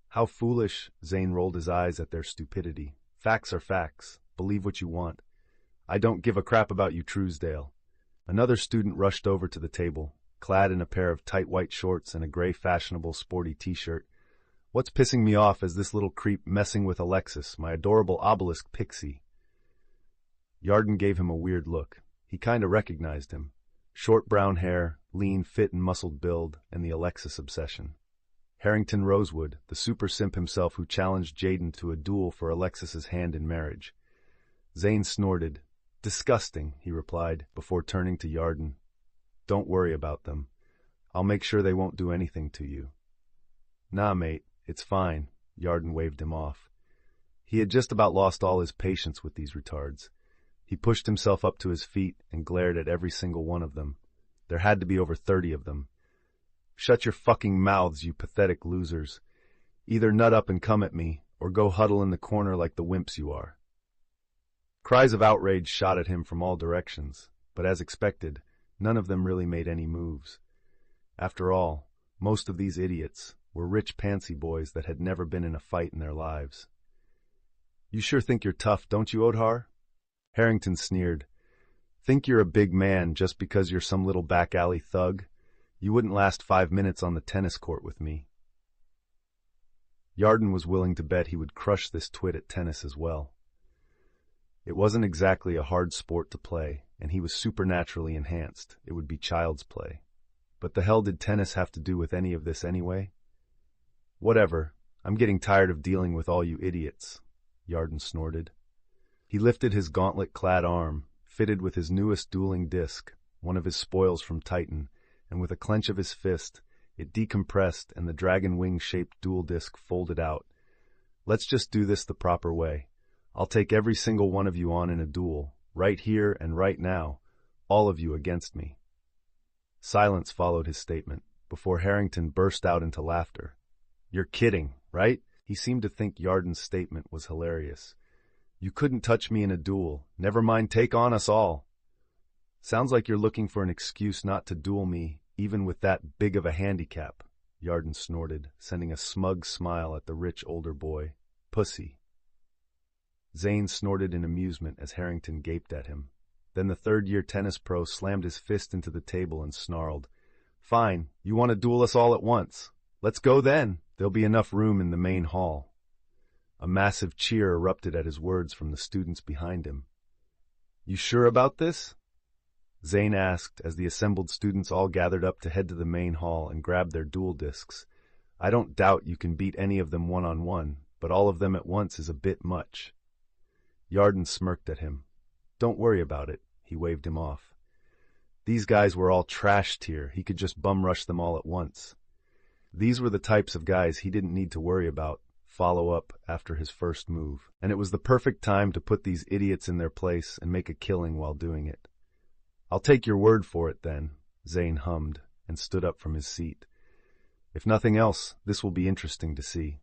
"How foolish," Zane rolled his eyes at their stupidity. "Facts are facts. Believe what you want. I don't give a crap about you, Truesdale." Another student rushed over to the table, clad in a pair of tight white shorts and a gray fashionable sporty t-shirt. "What's pissing me off is this little creep messing with Alexis, my adorable obelisk pixie." Yarden gave him a weird look. He kinda recognized him. Short brown hair, lean, fit, and muscled build, and the Alexis obsession. Harrington Rosewood, the super simp himself who challenged Jaden to a duel for Alexis's hand in marriage. Zane snorted. Disgusting, he replied, before turning to Yarden. Don't worry about them. I'll make sure they won't do anything to you. Nah, mate, it's fine, Yarden waved him off. He had just about lost all his patience with these retards. He pushed himself up to his feet and glared at every single one of them. There had to be over 30 of them. Shut your fucking mouths, you pathetic losers. Either nut up and come at me, or go huddle in the corner like the wimps you are. Cries of outrage shot at him from all directions, but as expected, none of them really made any moves. After all, most of these idiots were rich pansy boys that had never been in a fight in their lives. You sure think you're tough, don't you, Odhar? Harrington sneered. Think you're a big man just because you're some little back alley thug? You wouldn't last 5 minutes on the tennis court with me. Yarden was willing to bet he would crush this twit at tennis as well. It wasn't exactly a hard sport to play, and he was supernaturally enhanced. It would be child's play. But the hell did tennis have to do with any of this anyway? Whatever. I'm getting tired of dealing with all you idiots, Yarden snorted. He lifted his gauntlet-clad arm, fitted with his newest dueling disc, one of his spoils from Titan, and with a clench of his fist, it decompressed and the dragon wing-shaped dual disc folded out. Let's just do this the proper way. I'll take every single one of you on in a duel, right here and right now, all of you against me. Silence followed his statement, before Harrington burst out into laughter. You're kidding, right? He seemed to think Yarden's statement was hilarious. You couldn't touch me in a duel, never mind take on us all. Sounds like you're looking for an excuse not to duel me, even with that big of a handicap, Yarden snorted, sending a smug smile at the rich older boy. Pussy. Zane snorted in amusement as Harrington gaped at him. Then the third-year tennis pro slammed his fist into the table and snarled. Fine, you want to duel us all at once. Let's go then. There'll be enough room in the main hall. A massive cheer erupted at his words from the students behind him. You sure about this? Zane asked as the assembled students all gathered up to head to the main hall and grab their duel discs. I don't doubt you can beat any of them one-on-one, but all of them at once is a bit much. Yarden smirked at him. Don't worry about it, he waved him off. These guys were all trash tier, he could just bum rush them all at once. These were the types of guys he didn't need to worry about follow-up after his first move, and it was the perfect time to put these idiots in their place and make a killing while doing it. I'll take your word for it then, Zane hummed, and stood up from his seat. If nothing else, this will be interesting to see.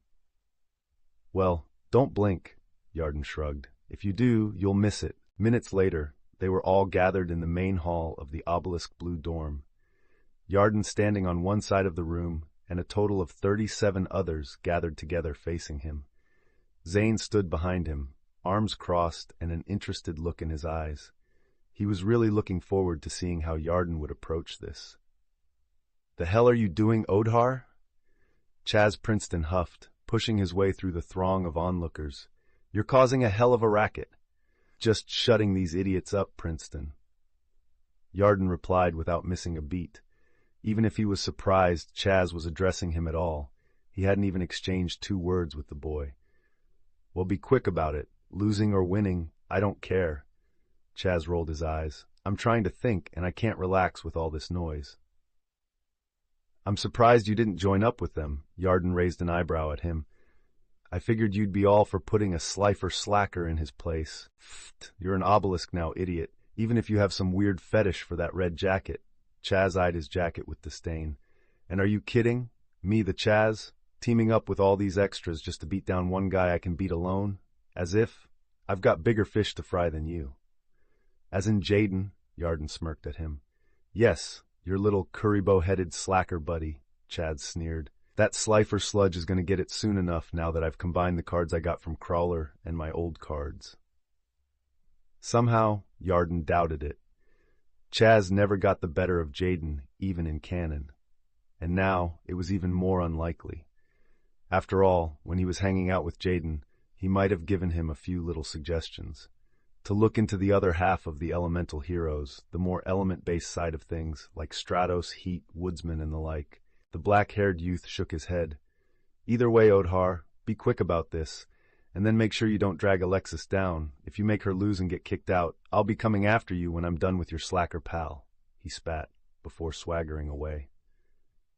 Well, don't blink, Yarden shrugged. If you do, you'll miss it. Minutes later, they were all gathered in the main hall of the obelisk blue dorm. Yarden standing on one side of the room, and a total of 37 others gathered together facing him. Zane stood behind him, arms crossed and an interested look in his eyes. He was really looking forward to seeing how Yarden would approach this. The hell are you doing, Odhar? Chaz Princeton huffed, pushing his way through the throng of onlookers. You're causing a hell of a racket. Just shutting these idiots up, Princeton. Yarden replied without missing a beat. Even if he was surprised Chaz was addressing him at all, he hadn't even exchanged 2 words with the boy. Well, be quick about it. Losing or winning, I don't care. Chaz rolled his eyes. I'm trying to think, and I can't relax with all this noise. I'm surprised you didn't join up with them, Yarden raised an eyebrow at him. I figured you'd be all for putting a slifer slacker in his place. Pfft, you're an obelisk now, idiot, even if you have some weird fetish for that red jacket. Chaz eyed his jacket with disdain. And are you kidding? Me, the Chaz? Teaming up with all these extras just to beat down one guy I can beat alone? As if? I've got bigger fish to fry than you. As in Jaden, Yarden smirked at him. Yes, your little currybow-headed slacker buddy, Chaz sneered. That slifer sludge is going to get it soon enough now that I've combined the cards I got from Crawler and my old cards. Somehow, Yarden doubted it. Chaz never got the better of Jaden, even in canon. And now, it was even more unlikely. After all, when he was hanging out with Jaden, he might have given him a few little suggestions. To look into the other half of the elemental heroes, the more element-based side of things, like Stratos, Heat, Woodsman, and the like. The black-haired youth shook his head. Either way, Odhar, be quick about this, And then make sure you don't drag Alexis down. If you make her lose and get kicked out, I'll be coming after you when I'm done with your slacker pal, he spat, before swaggering away.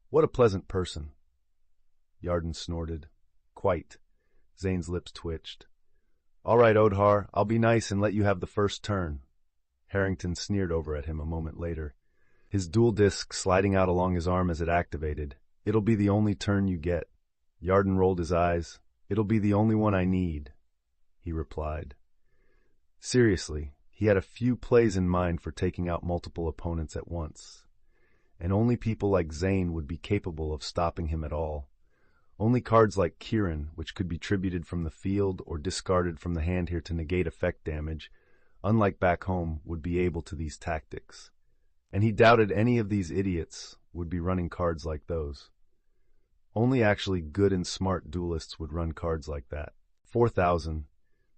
What a pleasant person. Yarden snorted. Quite. Zane's lips twitched. All right, Odhar, I'll be nice and let you have the first turn. Harrington sneered over at him a moment later, his dual disc sliding out along his arm as it activated. It'll be the only turn you get. Yarden rolled his eyes. It'll be the only one I need, he replied. Seriously, he had a few plays in mind for taking out multiple opponents at once, and only people like Zane would be capable of stopping him at all. Only cards like Kieran, which could be tributed from the field or discarded from the hand here to negate effect damage, unlike back home, would be able to these tactics. And he doubted any of these idiots would be running cards like those. Only actually good and smart duelists would run cards like that. 4,000.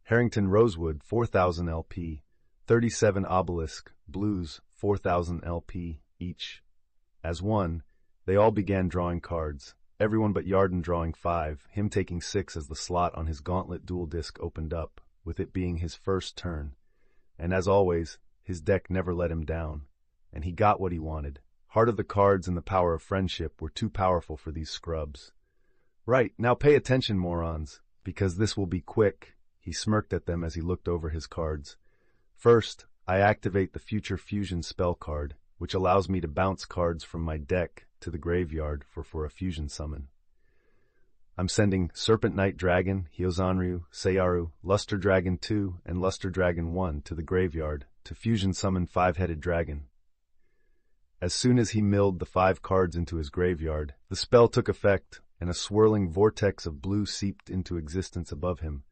Harrington Rosewood, 4,000 LP. 37 Obelisk, Blues, 4,000 LP each. As one, they all began drawing cards, everyone but Yarden drawing 5, him taking 6 as the slot on his gauntlet dual disc opened up, with it being his first turn. And as always, his deck never let him down, and he got what he wanted. Heart of the Cards and the Power of Friendship were too powerful for these scrubs. Right, now pay attention, morons, because this will be quick. He smirked at them as he looked over his cards. First, I activate the Future Fusion spell card, which allows me to bounce cards from my deck to the graveyard for a fusion summon. I'm sending Serpent Knight Dragon, Hyozanryu, Seiyaru, Luster Dragon 2, and Luster Dragon 1 to the graveyard to fusion summon 5-headed dragon. As soon as he milled the 5 cards into his graveyard, the spell took effect, and a swirling vortex of blue seeped into existence above him,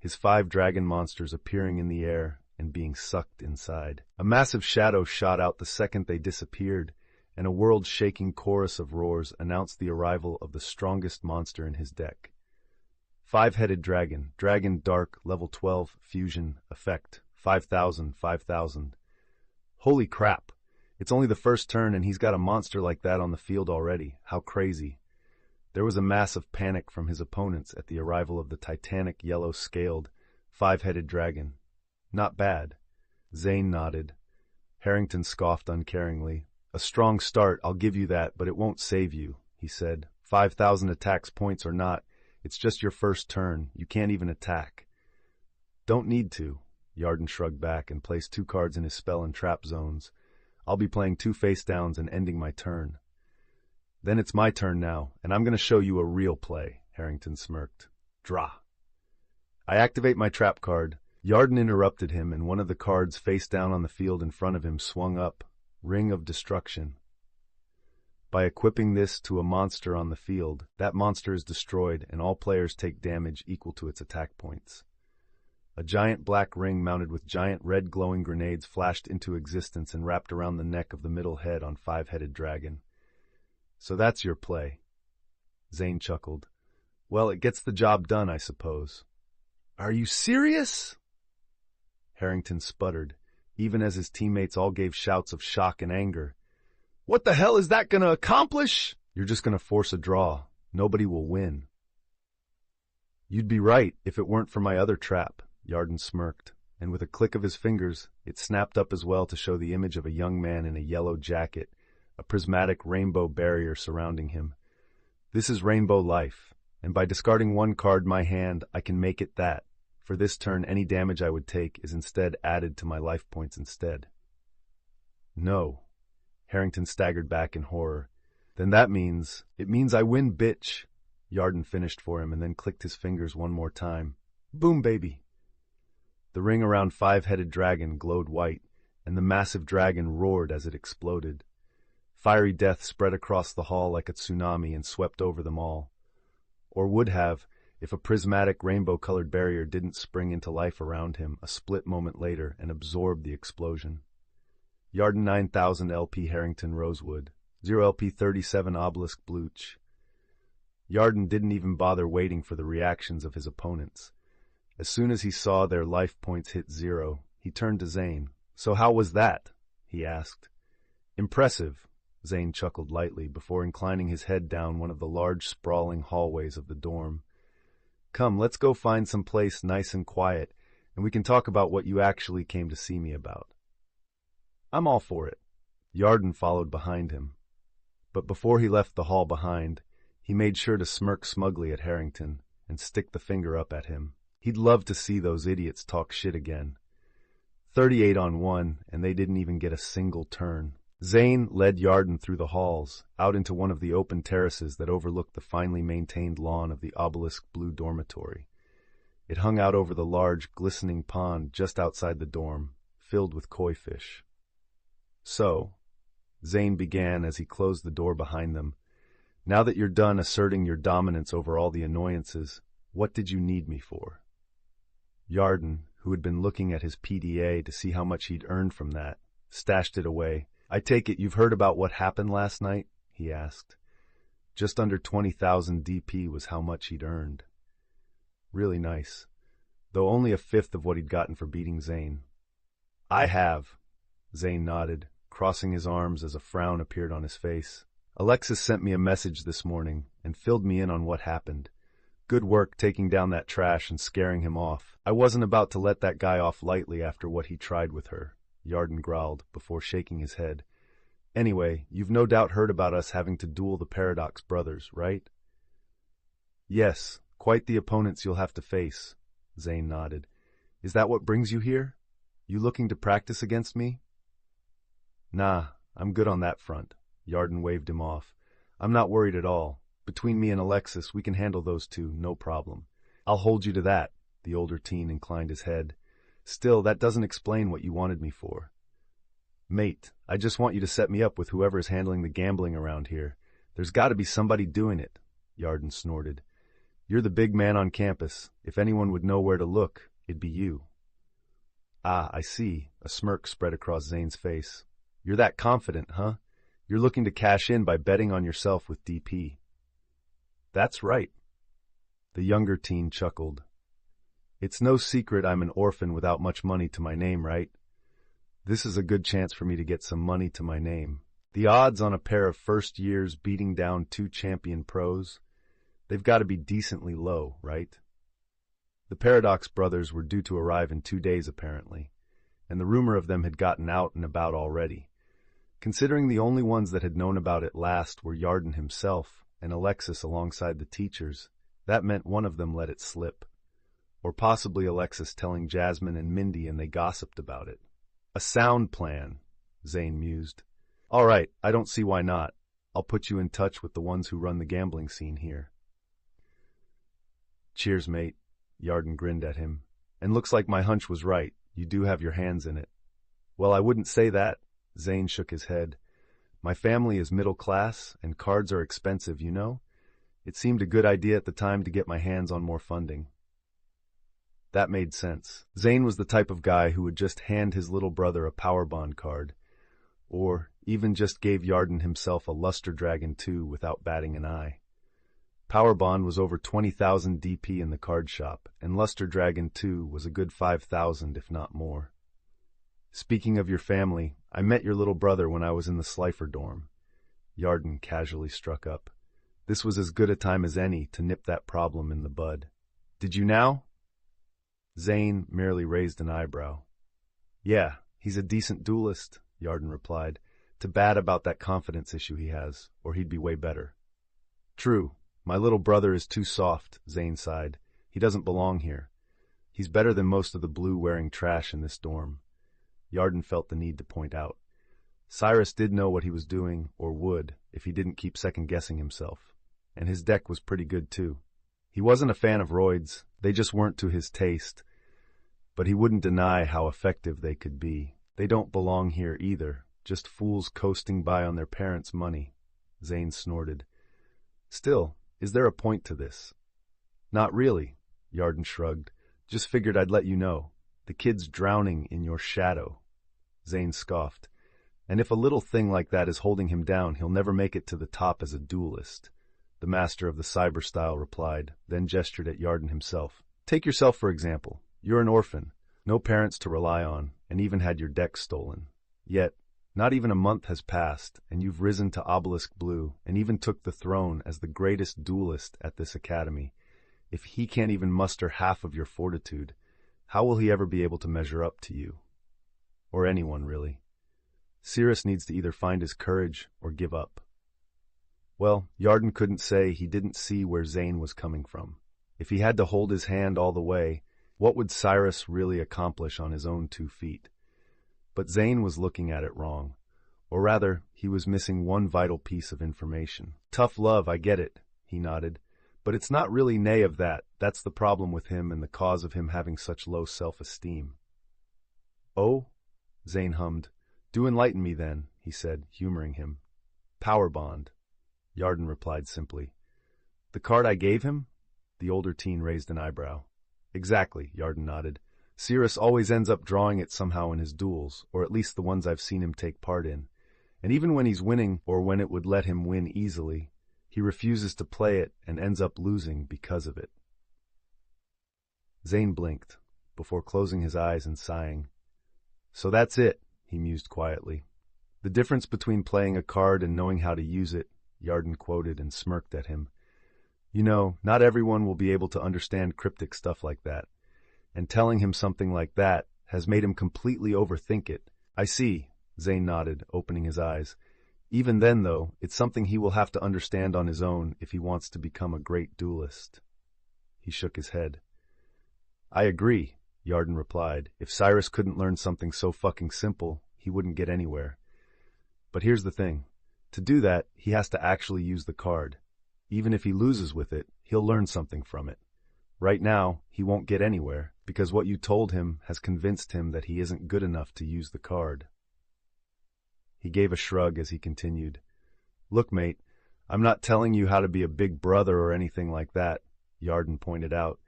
his 5 dragon monsters appearing in the air and being sucked inside. A massive shadow shot out the second they disappeared, and a world-shaking chorus of roars announced the arrival of the strongest monster in his deck. 5-headed dragon, Dragon Dark, level 12, fusion, effect, 5,000, 5,000. Holy crap! It's only the first turn and he's got a monster like that on the field already. How crazy. There was a mass of panic from his opponents at the arrival of the titanic yellow-scaled, 5-headed dragon. Not bad. Zane nodded. Harrington scoffed uncaringly. A strong start, I'll give you that, but it won't save you, he said. 5,000 attacks points or not, it's just your first turn. You can't even attack. Don't need to. Yarden shrugged back and placed 2 cards in his spell and trap zones. I'll be playing 2 face downs and ending my turn. Then it's my turn now, and I'm going to show you a real play, Harrington smirked. Draw. I activate my trap card. Yarden interrupted him, and one of the cards face down on the field in front of him swung up. Ring of Destruction. By equipping this to a monster on the field, that monster is destroyed and all players take damage equal to its attack points. A giant black ring mounted with giant red glowing grenades flashed into existence and wrapped around the neck of the middle head on 5-headed dragon. So that's your play. Zane chuckled. Well, it gets the job done, I suppose. Are you serious? Harrington sputtered, even as his teammates all gave shouts of shock and anger. What the hell is that going to accomplish? You're just going to force a draw. Nobody will win. You'd be right if it weren't for my other trap, Yarden smirked, and with a click of his fingers, it snapped up as well to show the image of a young man in a yellow jacket, a prismatic rainbow barrier surrounding him. This is Rainbow Life, and by discarding 1 card my hand, I can make it that. For this turn, any damage I would take is instead added to my life points instead. No. Harrington staggered back in horror. Then it means I win, bitch. Yarden finished for him and then clicked his fingers one more time. Boom, baby. The ring around 5-headed dragon glowed white, and the massive dragon roared as it exploded. Fiery death spread across the hall like a tsunami and swept over them all. Or would have, if a prismatic rainbow-colored barrier didn't spring into life around him a split moment later and absorb the explosion. Yarden 9,000 LP Harrington Rosewood, 0 LP 37 Obelisk Bluch. Yarden didn't even bother waiting for the reactions of his opponents. As soon as he saw their life points hit 0, he turned to Zane. So how was that? He asked. Impressive, Zane chuckled lightly before inclining his head down one of the large sprawling hallways of the dorm. Come, let's go find some place nice and quiet, and we can talk about what you actually came to see me about. I'm all for it. Yarden followed behind him. But before he left the hall behind, he made sure to smirk smugly at Harrington and stick the finger up at him. He'd love to see those idiots talk shit again. 38 on 1, and they didn't even get a single turn. Zane led Yarden through the halls, out into one of the open terraces that overlooked the finely maintained lawn of the obelisk blue dormitory. It hung out over the large, glistening pond just outside the dorm, filled with koi fish. So, Zane began as he closed the door behind them, now that you're done asserting your dominance over all the annoyances, what did you need me for? Yarden, who had been looking at his PDA to see how much he'd earned from that, stashed it away. I take it you've heard about what happened last night? He asked. Just under 20,000 DP was how much he'd earned. Really nice, though only a fifth of what he'd gotten for beating Zane. I have, Zane nodded, crossing his arms as a frown appeared on his face. Alexis sent me a message this morning and filled me in on what happened. Good work taking down that trash and scaring him off. I wasn't about to let that guy off lightly after what he tried with her, Yarden growled before shaking his head. Anyway, you've no doubt heard about us having to duel the Paradox brothers, right? Yes, quite the opponents you'll have to face, Zane nodded. Is that what brings you here? You looking to practice against me? Nah, I'm good on that front. Yarden waved him off. I'm not worried at all. Between me and Alexis, we can handle those two, no problem. I'll hold you to that, the older teen inclined his head. Still, that doesn't explain what you wanted me for. Mate, I just want you to set me up with whoever is handling the gambling around here. There's got to be somebody doing it, Yarden snorted. You're the big man on campus. If anyone would know where to look, it'd be you. Ah, I see. A smirk spread across Zane's face. You're that confident, huh? You're looking to cash in by betting on yourself with DP. That's right. The younger teen chuckled. It's no secret I'm an orphan without much money to my name, right? This is a good chance for me to get some money to my name. The odds on a pair of first years beating down two champion pros, they've got to be decently low, right? The Paradox brothers were due to arrive in 2 days apparently, and the rumor of them had gotten out and about already. Considering the only ones that had known about it last were Yarden himself and Alexis alongside the teachers, that meant one of them let it slip. Or possibly Alexis telling Jasmine and Mindy and they gossiped about it. A sound plan, Zane mused. All right, I don't see why not. I'll put you in touch with the ones who run the gambling scene here. Cheers, mate, Yarden grinned at him. And looks like my hunch was right. You do have your hands in it. Well, I wouldn't say that. Zane shook his head. My family is middle class, and cards are expensive, you know? It seemed a good idea at the time to get my hands on more funding. That made sense. Zane was the type of guy who would just hand his little brother a power bond card, or even just gave Yarden himself a Luster Dragon 2 without batting an eye. Power bond was over 20,000 DP in the card shop, and Luster Dragon 2 was a good 5,000 if not more. Speaking of your family, I met your little brother when I was in the Slifer dorm. Yarden casually struck up. This was as good a time as any to nip that problem in the bud. Did you now? Zane merely raised an eyebrow. Yeah, he's a decent duelist, Yarden replied. Too bad about that confidence issue he has, or he'd be way better. True, my little brother is too soft, Zane sighed. He doesn't belong here. He's better than most of the blue-wearing trash in this dorm. Yarden felt the need to point out. Cyrus did know what he was doing, or would, if he didn't keep second-guessing himself. And his deck was pretty good, too. He wasn't a fan of roids, they just weren't to his taste. But he wouldn't deny how effective they could be. They don't belong here either, just fools coasting by on their parents' money. Zane snorted. Still, is there a point to this? Not really, Yarden shrugged. Just figured I'd let you know. The kid's drowning in your shadow. Zane scoffed. And if a little thing like that is holding him down, he'll never make it to the top as a duelist. The master of the cyber style replied, then gestured at Yarden himself. Take yourself, for example. You're an orphan, no parents to rely on, and even had your deck stolen. Yet, not even a month has passed, and you've risen to Obelisk Blue, and even took the throne as the greatest duelist at this academy. If he can't even muster half of your fortitude, how will he ever be able to measure up to you? Or anyone, really. Cyrus needs to either find his courage or give up. Well, Yarden couldn't say he didn't see where Zane was coming from. If he had to hold his hand all the way, what would Cyrus really accomplish on his own 2 feet? But Zane was looking at it wrong. Or rather, he was missing one vital piece of information. Tough love, I get it, he nodded. But it's not really nay of that. That's the problem with him and the cause of him having such low self-esteem. Oh? Zane hummed. Do enlighten me then, he said, humoring him. Power bond. Yarden replied simply. The card I gave him? The older teen raised an eyebrow. Exactly, Yarden nodded. Cyrus always ends up drawing it somehow in his duels, or at least the ones I've seen him take part in. And even when he's winning, or when it would let him win easily, he refuses to play it and ends up losing because of it. Zane blinked, before closing his eyes and sighing. So that's it, he mused quietly. The difference between playing a card and knowing how to use it, Yarden quoted and smirked at him. You know, not everyone will be able to understand cryptic stuff like that, and telling him something like that has made him completely overthink it. I see, Zane nodded, opening his eyes. Even then, though, it's something he will have to understand on his own if he wants to become a great duelist. He shook his head. I agree, Yarden replied. If Cyrus couldn't learn something so fucking simple, he wouldn't get anywhere. But here's the thing. To do that, he has to actually use the card. Even if he loses with it, he'll learn something from it. Right now, he won't get anywhere, because what you told him has convinced him that he isn't good enough to use the card. He gave a shrug as he continued. Look, mate, I'm not telling you how to be a big brother or anything like that, Yarden pointed out,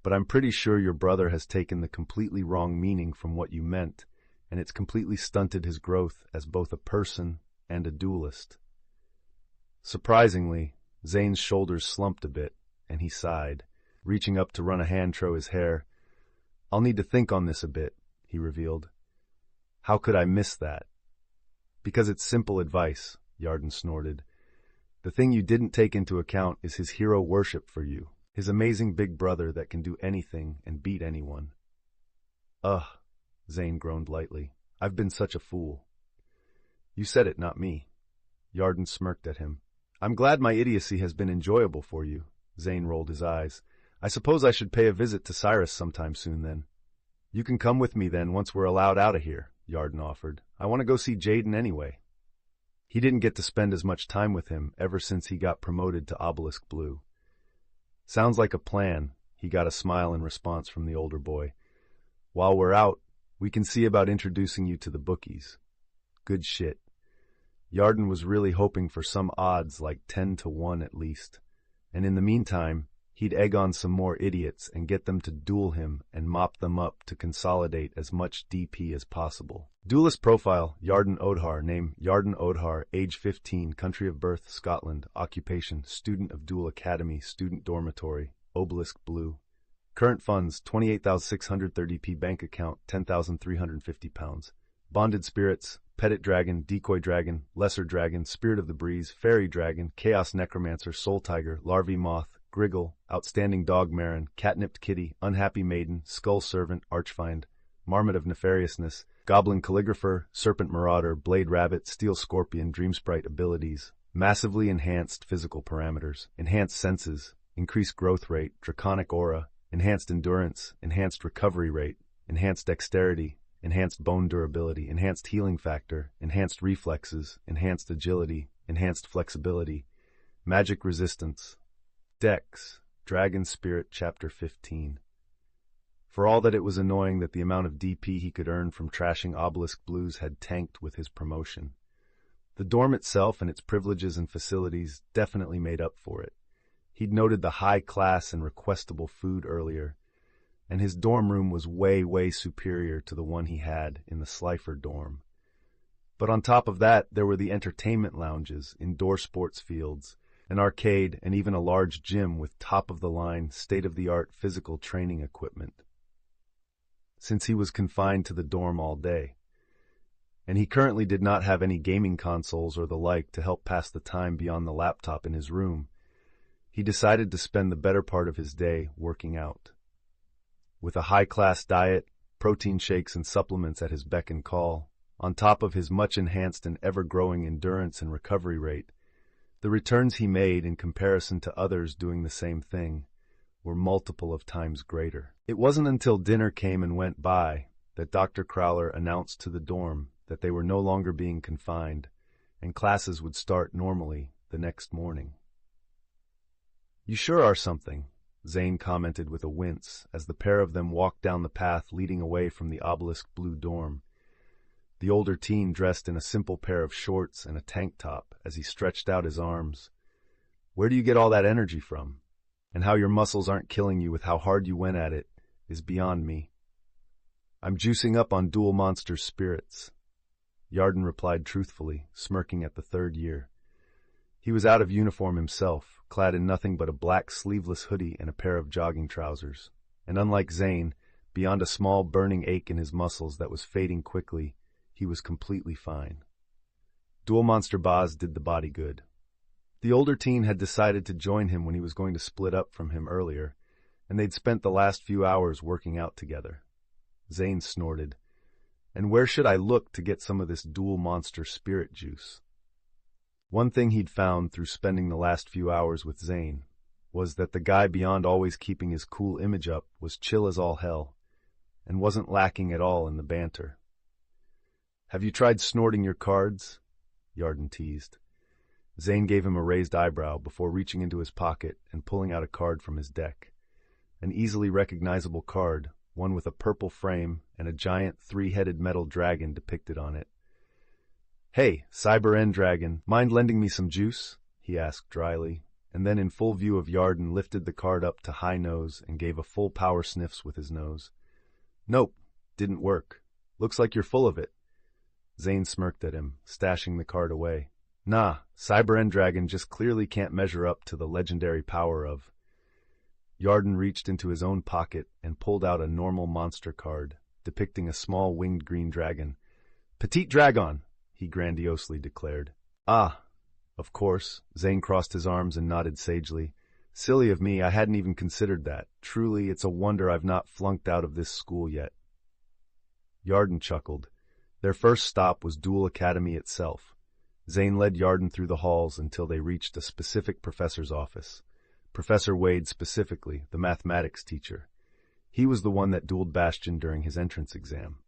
but I'm pretty sure your brother has taken the completely wrong meaning from what you meant, and it's completely stunted his growth as both a person and a duelist. Surprisingly, Zane's shoulders slumped a bit, and he sighed, reaching up to run a hand through his hair. I'll need to think on this a bit, he revealed. How could I miss that? Because it's simple advice, Yarden snorted. The thing you didn't take into account is his hero worship for you, his amazing big brother that can do anything and beat anyone. Ugh, Zane groaned lightly. I've been such a fool. You said it, not me. Yarden smirked at him. I'm glad my idiocy has been enjoyable for you. Zane rolled his eyes. I suppose I should pay a visit to Cyrus sometime soon then. You can come with me then once we're allowed out of here, Yarden offered. I want to go see Jaden anyway. He didn't get to spend as much time with him ever since he got promoted to Obelisk Blue. Sounds like a plan, he got a smile in response from the older boy. While we're out, we can see about introducing you to the bookies. Good shit. Yarden was really hoping for some odds like 10-1 at least, and in the meantime, he'd egg on some more idiots and get them to duel him and mop them up to consolidate as much DP as possible. Duelist profile, Yarden Odhar, name Yarden Odhar, age 15, country of birth, Scotland, occupation, student of Duel Academy, student dormitory, Obelisk Blue. Current funds, 28,630p, bank account, 10,350 pounds. Bonded spirits, Pettit Dragon, Decoy Dragon, Lesser Dragon, Spirit of the Breeze, Fairy Dragon, Chaos Necromancer, Soul Tiger, Larvae Moth, Griggle, Outstanding Dog Marin, Catnipped Kitty, Unhappy Maiden, Skull Servant, Archfind, Marmot of Nefariousness, Goblin Calligrapher, Serpent Marauder, Blade Rabbit, Steel Scorpion, Dream Sprite abilities, massively enhanced physical parameters, enhanced senses, increased growth rate, Draconic Aura, enhanced endurance, enhanced recovery rate, enhanced dexterity, enhanced bone durability, enhanced healing factor, enhanced reflexes, enhanced agility, enhanced flexibility, magic resistance. Dex, Dragon Spirit, Chapter 15. For all that it was annoying that the amount of DP he could earn from trashing Obelisk Blues had tanked with his promotion. The dorm itself and its privileges and facilities definitely made up for it. He'd noted the high class and requestable food earlier, and his dorm room was way superior to the one he had in the Slifer dorm. But on top of that, there were the entertainment lounges, indoor sports fields, an arcade, and even a large gym with top-of-the-line, state-of-the-art physical training equipment. Since he was confined to the dorm all day, and he currently did not have any gaming consoles or the like to help pass the time beyond the laptop in his room, he decided to spend the better part of his day working out. With a high-class diet, protein shakes and supplements at his beck and call, on top of his much-enhanced and ever-growing endurance and recovery rate, the returns he made in comparison to others doing the same thing were multiple of times greater. It wasn't until dinner came and went by that Dr. Crowler announced to the dorm that they were no longer being confined, and classes would start normally the next morning. "You sure are something," Zane commented with a wince as the pair of them walked down the path leading away from the obelisk blue dorm. The older teen dressed in a simple pair of shorts and a tank top as he stretched out his arms. "Where do you get all that energy from? And how your muscles aren't killing you with how hard you went at it is beyond me." "I'm juicing up on Dual Monster's spirits," Yarden replied truthfully, smirking at the third year. He was out of uniform himself, clad in nothing but a black sleeveless hoodie and a pair of jogging trousers. And unlike Zane, beyond a small burning ache in his muscles that was fading quickly, he was completely fine. Dual Monster Boz did the body good. The older teen had decided to join him when he was going to split up from him earlier, and they'd spent the last few hours working out together. Zane snorted. "And where should I look to get some of this Dual Monster spirit juice?" One thing he'd found through spending the last few hours with Zane was that the guy, beyond always keeping his cool image up, was chill as all hell, and wasn't lacking at all in the banter. "Have you tried snorting your cards?" Yarden teased. Zane gave him a raised eyebrow before reaching into his pocket and pulling out a card from his deck. An easily recognizable card, one with a purple frame and a giant three-headed metal dragon depicted on it. "Hey, Cyber End Dragon, mind lending me some juice?" he asked dryly, and then in full view of Yarden lifted the card up to high nose and gave a full power sniffs with his nose. "Nope, didn't work. Looks like you're full of it." Zane smirked at him, stashing the card away. "Nah, Cyber End Dragon just clearly can't measure up to the legendary power of—" Yarden reached into his own pocket and pulled out a normal monster card, depicting a small winged green dragon. "Petite Dragon," he grandiosely declared. "Ah, of course." Zane crossed his arms and nodded sagely. "Silly of me, I hadn't even considered that. Truly, it's a wonder I've not flunked out of this school yet." Yarden chuckled. Their first stop was Dual Academy itself. Zane led Yarden through the halls until they reached a specific professor's office. Professor Wade specifically, the mathematics teacher. He was the one that dueled Bastion during his entrance exam.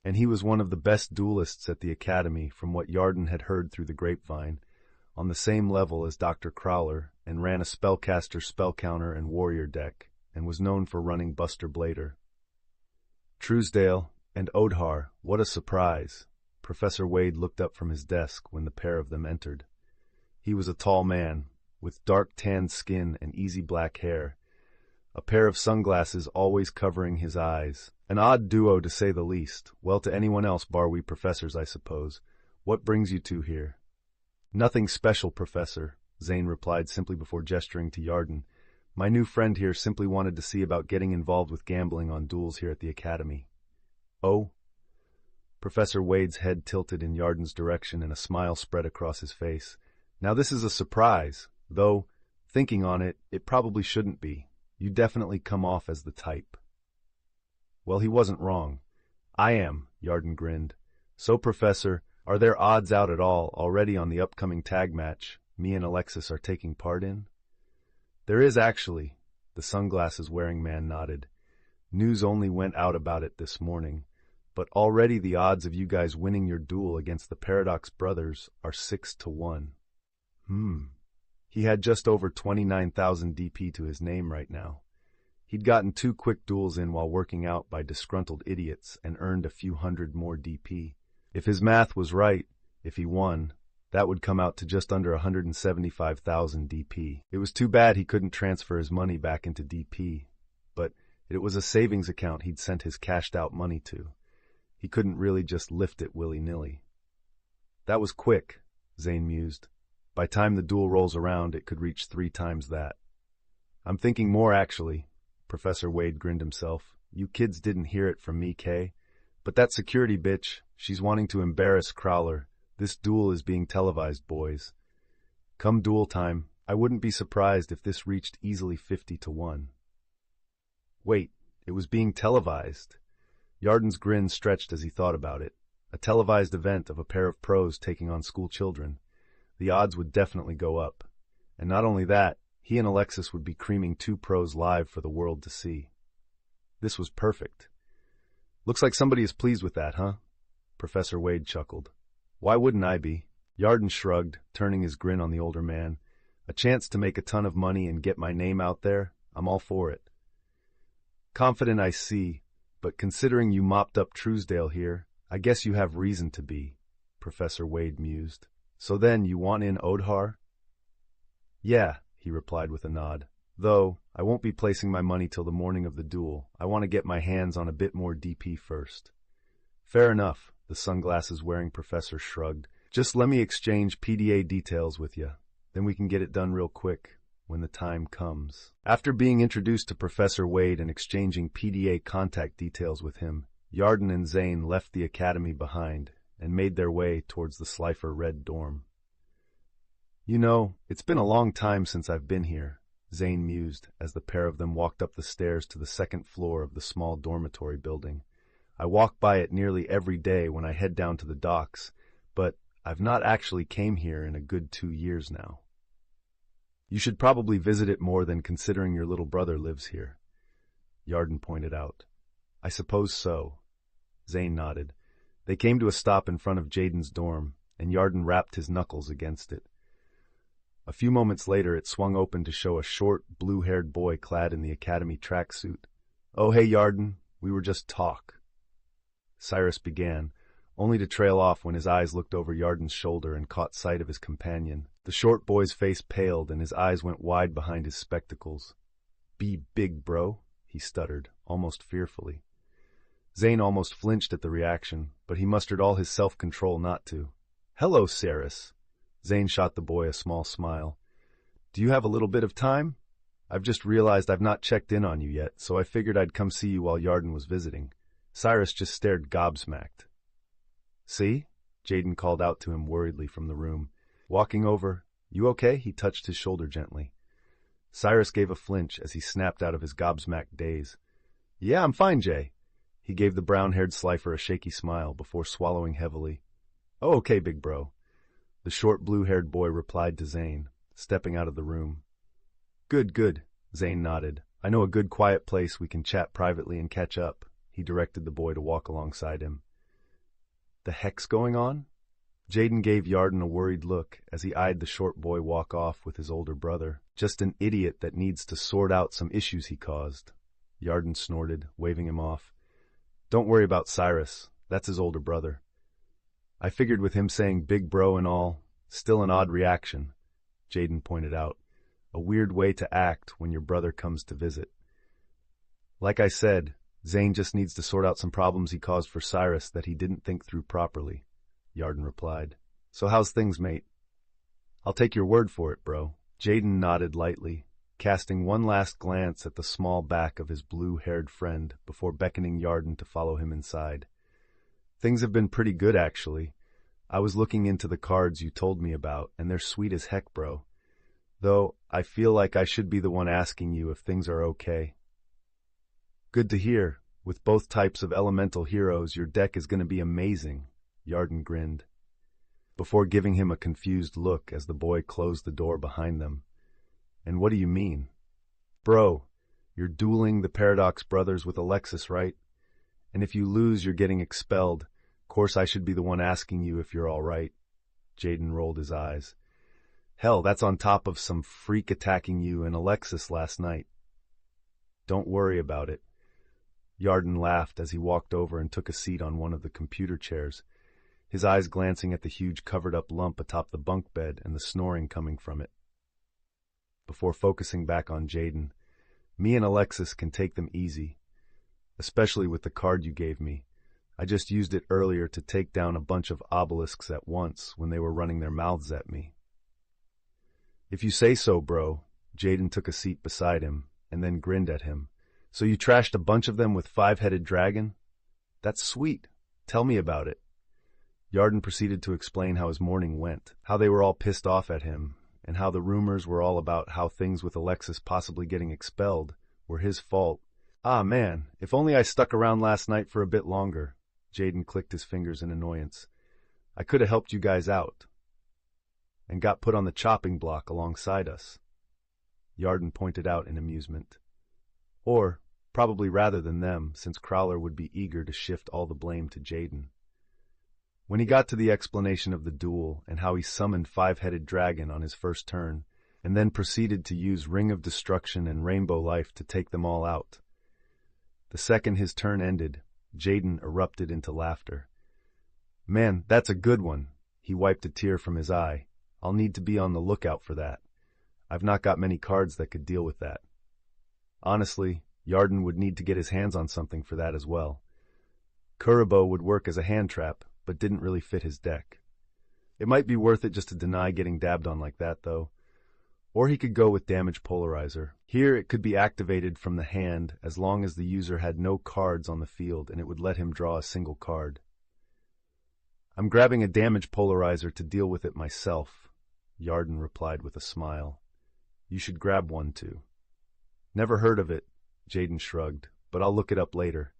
And he was one of the best duelists at the academy from what Yarden had heard through the grapevine, on the same level as Dr. Crowler, and ran a spellcaster, spellcounter, and warrior deck, and was known for running Buster Blader. Truesdale and Odhar, what a surprise! Professor Wade looked up from his desk when the pair of them entered. He was a tall man, with dark tanned skin and easy black hair, a pair of sunglasses always covering his eyes. An odd duo, to say the least. Well, to anyone else bar we professors, I suppose. "What brings you two here?" "Nothing special, Professor," Zane replied simply before gesturing to Yarden. "My new friend here simply wanted to see about getting involved with gambling on duels here at the academy." "Oh?" Professor Wade's head tilted in Yarden's direction and a smile spread across his face. "Now this is a surprise, though, thinking on it, it probably shouldn't be. You definitely come off as the type." Well, he wasn't wrong. "I am," Yarden grinned. "So, Professor, are there odds out at all already on the upcoming tag match me and Alexis are taking part in?" "There is actually," the sunglasses-wearing man nodded. "News only went out about it this morning, but already the odds of you guys winning your duel against the Paradox Brothers are 6-1. He had just over 29,000 DP to his name right now. He'd gotten 2 quick duels in while working out by disgruntled idiots and earned a few hundred more DP. If his math was right, if he won, that would come out to just under 175,000 DP. It was too bad he couldn't transfer his money back into DP, but it was a savings account he'd sent his cashed-out money to. He couldn't really just lift it willy-nilly. "That was quick," Zane mused. "By time the duel rolls around, it could reach 3 times that." "I'm thinking more, actually." Professor Wade grinned himself. "You kids didn't hear it from me, Kay. But that security bitch, she's wanting to embarrass Crowler. This duel is being televised, boys. Come duel time, I wouldn't be surprised if this reached easily 50-1. Wait, it was being televised. Yarden's grin stretched as he thought about it. A televised event of a pair of pros taking on school children. The odds would definitely go up. And not only that, he and Alexis would be creaming two pros live for the world to see. This was perfect. Looks like somebody is pleased with that, huh? Professor Wade chuckled. Why wouldn't I be? Yarden shrugged, turning his grin on the older man. A chance to make a ton of money and get my name out there? I'm all for it. Confident, I see, but considering you mopped up Truesdale here, I guess you have reason to be, Professor Wade mused. So then, you want in Odhar? Yeah, he replied with a nod. Though, I won't be placing my money till the morning of the duel. I want to get my hands on a bit more DP first. Fair enough, the sunglasses-wearing professor shrugged. Just let me exchange PDA details with you. Then we can get it done real quick, when the time comes. After being introduced to Professor Wade and exchanging PDA contact details with him, Yarden and Zane left the academy behind and made their way towards the Slifer Red dorm. You know, it's been a long time since I've been here, Zane mused as the pair of them walked up the stairs to the second floor of the small dormitory building. I walk by it nearly every day when I head down to the docks, but I've not actually came here in a good 2 years now. You should probably visit it more than considering your little brother lives here, Yarden pointed out. I suppose so. Zane nodded. They came to a stop in front of Jaden's dorm, and Yarden rapped his knuckles against it. A few moments later, it swung open to show a short, blue-haired boy clad in the academy tracksuit. Oh, hey, Yarden, we were just talk. Cyrus began, only to trail off when his eyes looked over Yarden's shoulder and caught sight of his companion. The short boy's face paled and his eyes went wide behind his spectacles. Be big, bro, he stuttered, almost fearfully. Zane almost flinched at the reaction, but he mustered all his self-control not to. Hello, Cyrus. Zane shot the boy a small smile. Do you have a little bit of time? I've just realized I've not checked in on you yet, so I figured I'd come see you while Yarden was visiting. Cyrus just stared gobsmacked. See? Jaden called out to him worriedly from the room. Walking over, you okay? He touched his shoulder gently. Cyrus gave a flinch as he snapped out of his gobsmacked daze. Yeah, I'm fine, Jay. He gave the brown-haired Slifer a shaky smile before swallowing heavily. Oh, okay, big bro. The short blue-haired boy replied to Zane, stepping out of the room. Good, good, Zane nodded. I know a good quiet place we can chat privately and catch up. He directed the boy to walk alongside him. The heck's going on? Jaden gave Yarden a worried look as he eyed the short boy walk off with his older brother. Just an idiot that needs to sort out some issues he caused. Yarden snorted, waving him off. Don't worry about Cyrus. That's his older brother. I figured with him saying big bro and all, still an odd reaction, Jaden pointed out. A weird way to act when your brother comes to visit. Like I said, Zane just needs to sort out some problems he caused for Cyrus that he didn't think through properly, Yarden replied. So how's things, mate? I'll take your word for it, bro. Jaden nodded lightly, casting one last glance at the small back of his blue-haired friend before beckoning Yarden to follow him inside. Things have been pretty good, actually. I was looking into the cards you told me about, and they're sweet as heck, bro. Though, I feel like I should be the one asking you if things are okay. Good to hear. With both types of elemental heroes, your deck is going to be amazing, Yarden grinned, before giving him a confused look as the boy closed the door behind them. And what do you mean? Bro, you're dueling the Paradox brothers with Alexis, right? And if you lose, you're getting expelled. Course I should be the one asking you if you're all right. Jaden rolled his eyes. Hell, that's on top of some freak attacking you and Alexis last night. Don't worry about it. Yarden laughed as he walked over and took a seat on one of the computer chairs, his eyes glancing at the huge covered-up lump atop the bunk bed and the snoring coming from it. Before focusing back on Jaden, me and Alexis can take them easy, especially with the card you gave me. I just used it earlier to take down a bunch of obelisks at once when they were running their mouths at me. If you say so, bro. Jaden took a seat beside him and then grinned at him. So you trashed a bunch of them with five-headed dragon? That's sweet. Tell me about it. Yarden proceeded to explain how his morning went, how they were all pissed off at him, and how the rumors were all about how things with Alexis possibly getting expelled were his fault. Ah man, if only I stuck around last night for a bit longer. Jaden clicked his fingers in annoyance. I could have helped you guys out and got put on the chopping block alongside us. Yarden pointed out in amusement. Or, probably rather than them, since Crowler would be eager to shift all the blame to Jaden. When he got to the explanation of the duel and how he summoned Five-Headed Dragon on his first turn, and then proceeded to use Ring of Destruction and Rainbow Life to take them all out, the second his turn ended, Jaden erupted into laughter. Man, that's a good one. He wiped a tear from his eye. I'll need to be on the lookout for that. I've not got many cards that could deal with that. Honestly, Yarden would need to get his hands on something for that as well. Kuriboh would work as a hand trap, but didn't really fit his deck. It might be worth it just to deny getting dabbed on like that, though. Or he could go with Damage Polarizer. Here it could be activated from the hand as long as the user had no cards on the field, and it would let him draw a single card. I'm grabbing a Damage Polarizer to deal with it myself, Yarden replied with a smile. You should grab one too. Never heard of it, Jaden shrugged, but I'll look it up later.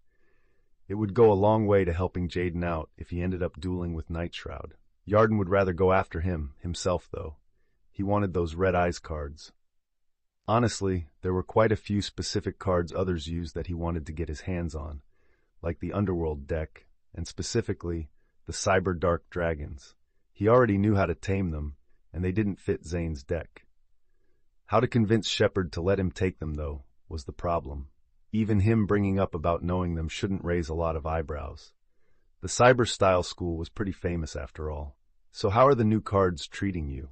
It would go a long way to helping Jaden out if he ended up dueling with Nightshroud. Yarden would rather go after himself though. He wanted those Red Eyes cards. Honestly, there were quite a few specific cards others used that he wanted to get his hands on, like the Underworld deck, and specifically, the Cyber Dark Dragons. He already knew how to tame them, and they didn't fit Zane's deck. How to convince Shepard to let him take them, though, was the problem. Even him bringing up about knowing them shouldn't raise a lot of eyebrows. The Cyber Style School was pretty famous after all. So how are the new cards treating you?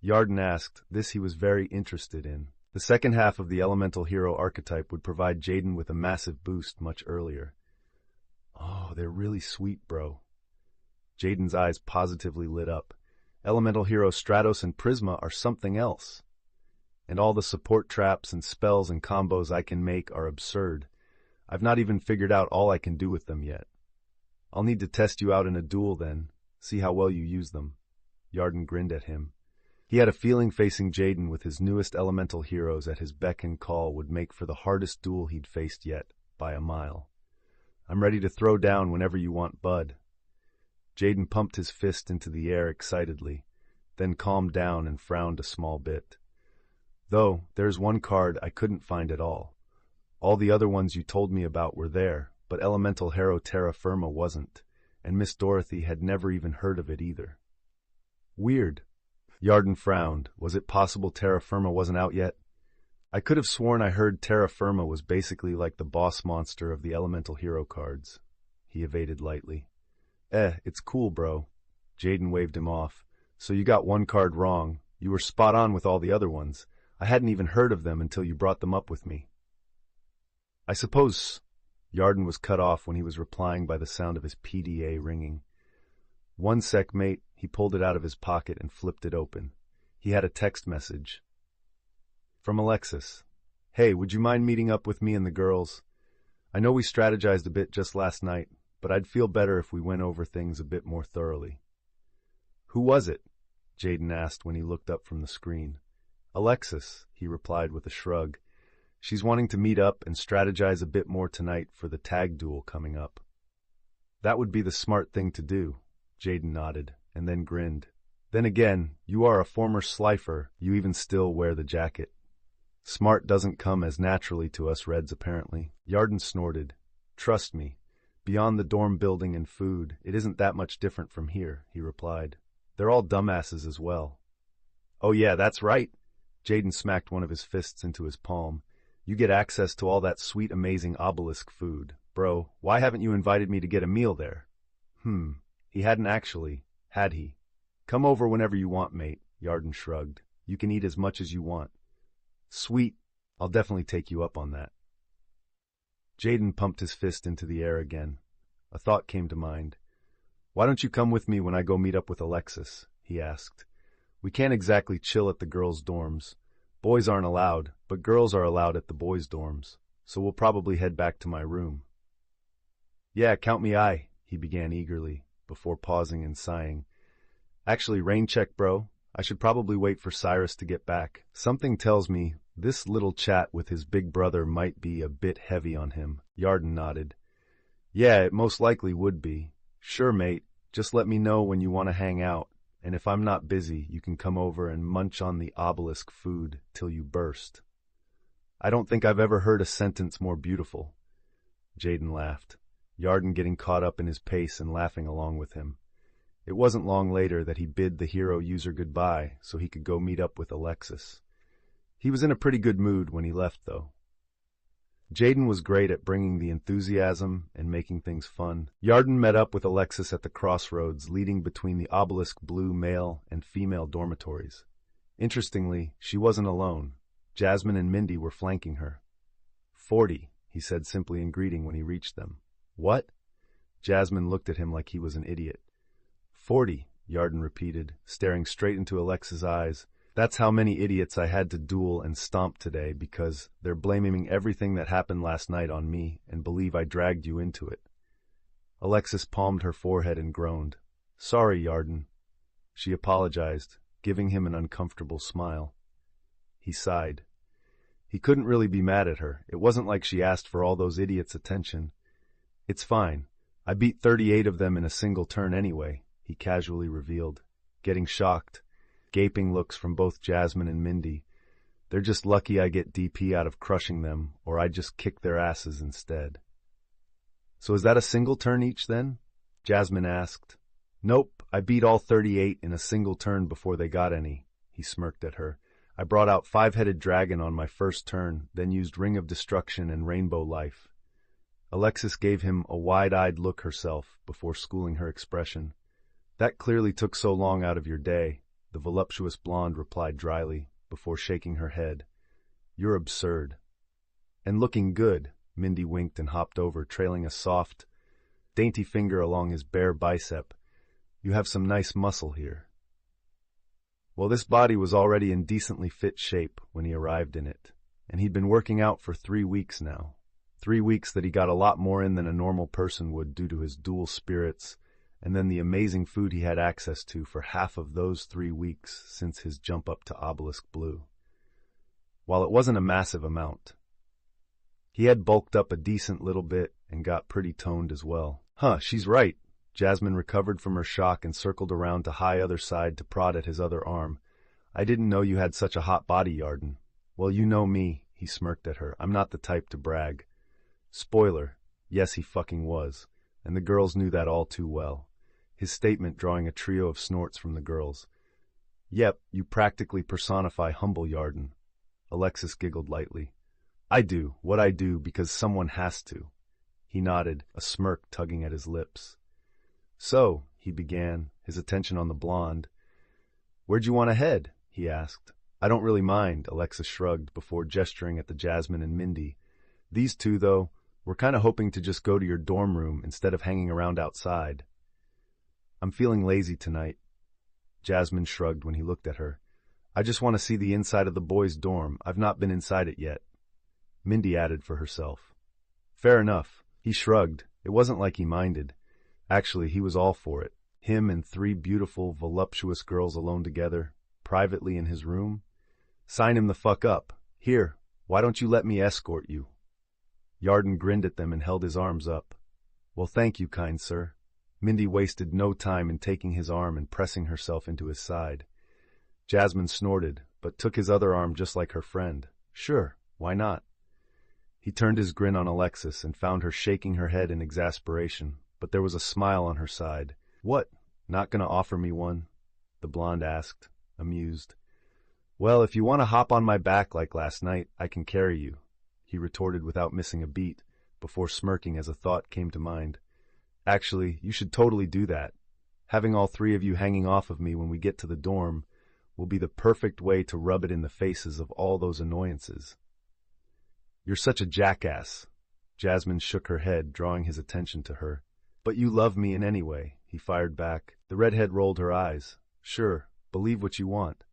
Yarden asked. This he was very interested in. The second half of the Elemental Hero archetype would provide Jaden with a massive boost much earlier. Oh, they're really sweet, bro. Jaden's eyes positively lit up. Elemental Hero Stratos and Prisma are something else. And all the support traps and spells and combos I can make are absurd. I've not even figured out all I can do with them yet. I'll need to test you out in a duel then, see how well you use them. Yarden grinned at him. He had a feeling facing Jaden with his newest elemental heroes at his beck and call would make for the hardest duel he'd faced yet, by a mile. I'm ready to throw down whenever you want, bud. Jaden pumped his fist into the air excitedly, then calmed down and frowned a small bit. Though, there's one card I couldn't find at all. All the other ones you told me about were there, but Elemental Hero Terra Firma wasn't, and Miss Dorothy had never even heard of it either. Weird. Yarden frowned. Was it possible Terra Firma wasn't out yet? I could have sworn I heard Terra Firma was basically like the boss monster of the Elemental Hero cards. He evaded lightly. It's cool, bro. Jaden waved him off. So you got one card wrong. You were spot on with all the other ones. I hadn't even heard of them until you brought them up with me. I suppose... Yarden was cut off when he was replying by the sound of his PDA ringing. One sec, mate. He pulled it out of his pocket and flipped it open. He had a text message. From Alexis. Hey, would you mind meeting up with me and the girls? I know we strategized a bit just last night, but I'd feel better if we went over things a bit more thoroughly. Who was it? Jaden asked when he looked up from the screen. Alexis, he replied with a shrug. She's wanting to meet up and strategize a bit more tonight for the tag duel coming up. That would be the smart thing to do, Jaden nodded, and then grinned. Then again, you are a former slifer, you even still wear the jacket. Smart doesn't come as naturally to us Reds, apparently. Yarden snorted. Trust me, beyond the dorm building and food, it isn't that much different from here, he replied. They're all dumbasses as well. Oh yeah, that's right. Jaden smacked one of his fists into his palm. You get access to all that sweet, amazing obelisk food. Bro, why haven't you invited me to get a meal there? He hadn't actually, had he? Come over whenever you want, mate, Yarden shrugged. You can eat as much as you want. Sweet, I'll definitely take you up on that. Jaden pumped his fist into the air again. A thought came to mind. Why don't you come with me when I go meet up with Alexis? He asked. We can't exactly chill at the girls' dorms. Boys aren't allowed, but girls are allowed at the boys' dorms, so we'll probably head back to my room. Yeah, count me aye, he began eagerly, before pausing and sighing. Actually, rain check, bro. I should probably wait for Cyrus to get back. Something tells me this little chat with his big brother might be a bit heavy on him. Yarden nodded. Yeah, it most likely would be. Sure, mate. Just let me know when you want to hang out, and if I'm not busy, you can come over and munch on the obelisk food till you burst. I don't think I've ever heard a sentence more beautiful. Jaden laughed, Yarden getting caught up in his pace and laughing along with him. It wasn't long later that he bid the hero user goodbye so he could go meet up with Alexis. He was in a pretty good mood when he left, though. Jaden was great at bringing the enthusiasm and making things fun. Yarden met up with Alexis at the crossroads leading between the obelisk blue male and female dormitories. Interestingly, she wasn't alone. Jasmine and Mindy were flanking her. 40, he said simply in greeting when he reached them. What? Jasmine looked at him like he was an idiot. 40, Yarden repeated, staring straight into Alexis' eyes. That's how many idiots I had to duel and stomp today because they're blaming everything that happened last night on me and believe I dragged you into it. Alexis palmed her forehead and groaned. Sorry, Yarden. She apologized, giving him an uncomfortable smile. He sighed. He couldn't really be mad at her. It wasn't like she asked for all those idiots' attention. It's fine. I beat 38 of them in a single turn anyway, he casually revealed, getting shocked. Gaping looks from both Jasmine and Mindy. They're just lucky I get DP out of crushing them, or I'd just kick their asses instead. So is that a single turn each then? Jasmine asked. Nope, I beat all 38 in a single turn before they got any, he smirked at her. I brought out Five-Headed Dragon on my first turn, then used Ring of Destruction and Rainbow Life. Alexis gave him a wide-eyed look herself before schooling her expression. That clearly took so long out of your day, the voluptuous blonde replied dryly, before shaking her head. You're absurd. And looking good, Mindy winked and hopped over, trailing a soft, dainty finger along his bare bicep. You have some nice muscle here. Well, this body was already in decently fit shape when he arrived in it, and he'd been working out for 3 weeks now. 3 weeks that he got a lot more in than a normal person would due to his dual spirits, and then the amazing food he had access to for half of those 3 weeks since his jump up to Obelisk Blue. While it wasn't a massive amount, he had bulked up a decent little bit and got pretty toned as well. Huh, she's right. Jasmine recovered from her shock and circled around to high other side to prod at his other arm. I didn't know you had such a hot body, Yarden. Well, you know me, he smirked at her. I'm not the type to brag. Spoiler, yes he fucking was, and the girls knew that all too well. His statement drawing a trio of snorts from the girls. Yep, you practically personify humble, Yarden. Alexis giggled lightly. I do what I do because someone has to. He nodded, a smirk tugging at his lips. So, he began, his attention on the blonde. Where'd you want to head? He asked. I don't really mind, Alexis shrugged before gesturing at the Jasmine and Mindy. These two, though, we're kind of hoping to just go to your dorm room instead of hanging around outside. I'm feeling lazy tonight. Jasmine shrugged when he looked at her. I just want to see the inside of the boys' dorm. I've not been inside it yet. Mindy added for herself. Fair enough. He shrugged. It wasn't like he minded. Actually, he was all for it. Him and 3 beautiful, voluptuous girls alone together, privately in his room. Sign him the fuck up. Here, why don't you let me escort you? Yarden grinned at them and held his arms up. Well, thank you, kind sir. Mindy wasted no time in taking his arm and pressing herself into his side. Jasmine snorted, but took his other arm just like her friend. Sure, why not? He turned his grin on Alexis and found her shaking her head in exasperation, but there was a smile on her side. What, not gonna offer me one? The blonde asked, amused. Well, if you want to hop on my back like last night, I can carry you, he retorted without missing a beat, before smirking as a thought came to mind. Actually, you should totally do that. Having all 3 of you hanging off of me when we get to the dorm will be the perfect way to rub it in the faces of all those annoyances. You're such a jackass. Jasmine shook her head, drawing his attention to her. But you love me in any way, he fired back. The redhead rolled her eyes. Sure, believe what you want.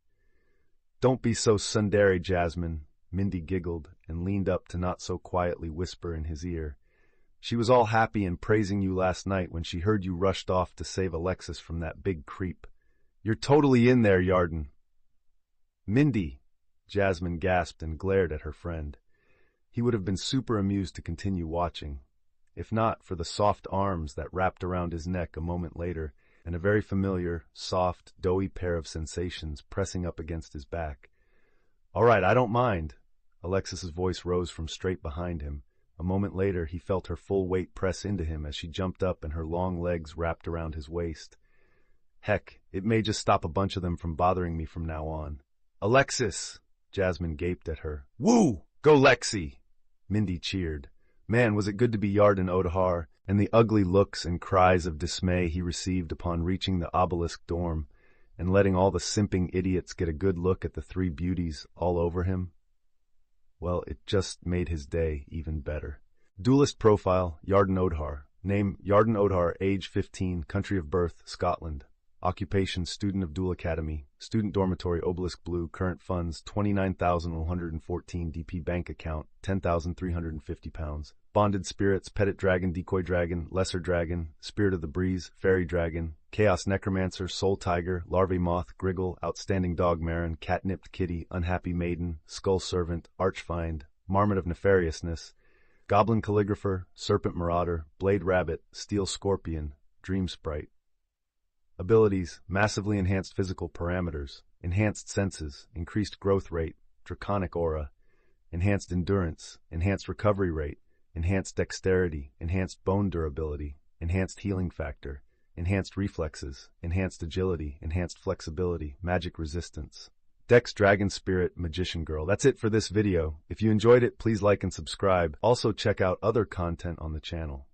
Don't be so tsundere, Jasmine, Mindy giggled and leaned up to not so quietly whisper in his ear. She was all happy and praising you last night when she heard you rushed off to save Alexis from that big creep. You're totally in there, Yarden. Mindy, Jasmine gasped and glared at her friend. He would have been super amused to continue watching, if not for the soft arms that wrapped around his neck a moment later and a very familiar, soft, doughy pair of sensations pressing up against his back. All right, I don't mind. Alexis's voice rose from straight behind him. A moment later, he felt her full weight press into him as she jumped up and her long legs wrapped around his waist. Heck, it may just stop a bunch of them from bothering me from now on. Alexis! Jasmine gaped at her. Woo! Go Lexi! Mindy cheered. Man, was it good to be Yarden Odahar, and the ugly looks and cries of dismay he received upon reaching the obelisk dorm and letting all the simping idiots get a good look at the three beauties all over him. Well, it just made his day even better. Duelist profile, Yarden Odahar. Name, Yarden Odahar, age 15, country of birth, Scotland. Occupation, student of Duel Academy. Student dormitory, Obelisk Blue. Current funds, 29,114 DP bank account, 10,350 pounds. Bonded spirits, Petit Dragon, Decoy Dragon, Lesser Dragon, Spirit of the Breeze, Fairy Dragon, Chaos Necromancer, Soul Tiger, Larvae Moth, Griggle, Outstanding Dog Marin, Catnipped Kitty, Unhappy Maiden, Skull Servant, Archfind, Marmot of Nefariousness, Goblin Calligrapher, Serpent Marauder, Blade Rabbit, Steel Scorpion, Dream Sprite. Abilities, massively enhanced physical parameters, enhanced senses, increased growth rate, draconic aura, enhanced endurance, enhanced recovery rate, enhanced dexterity, enhanced bone durability, enhanced healing factor, enhanced reflexes, enhanced agility, enhanced flexibility, magic resistance. Dex Dragon Spirit Magician Girl. That's it for this video. If you enjoyed it, please like and subscribe. Also check out other content on the channel.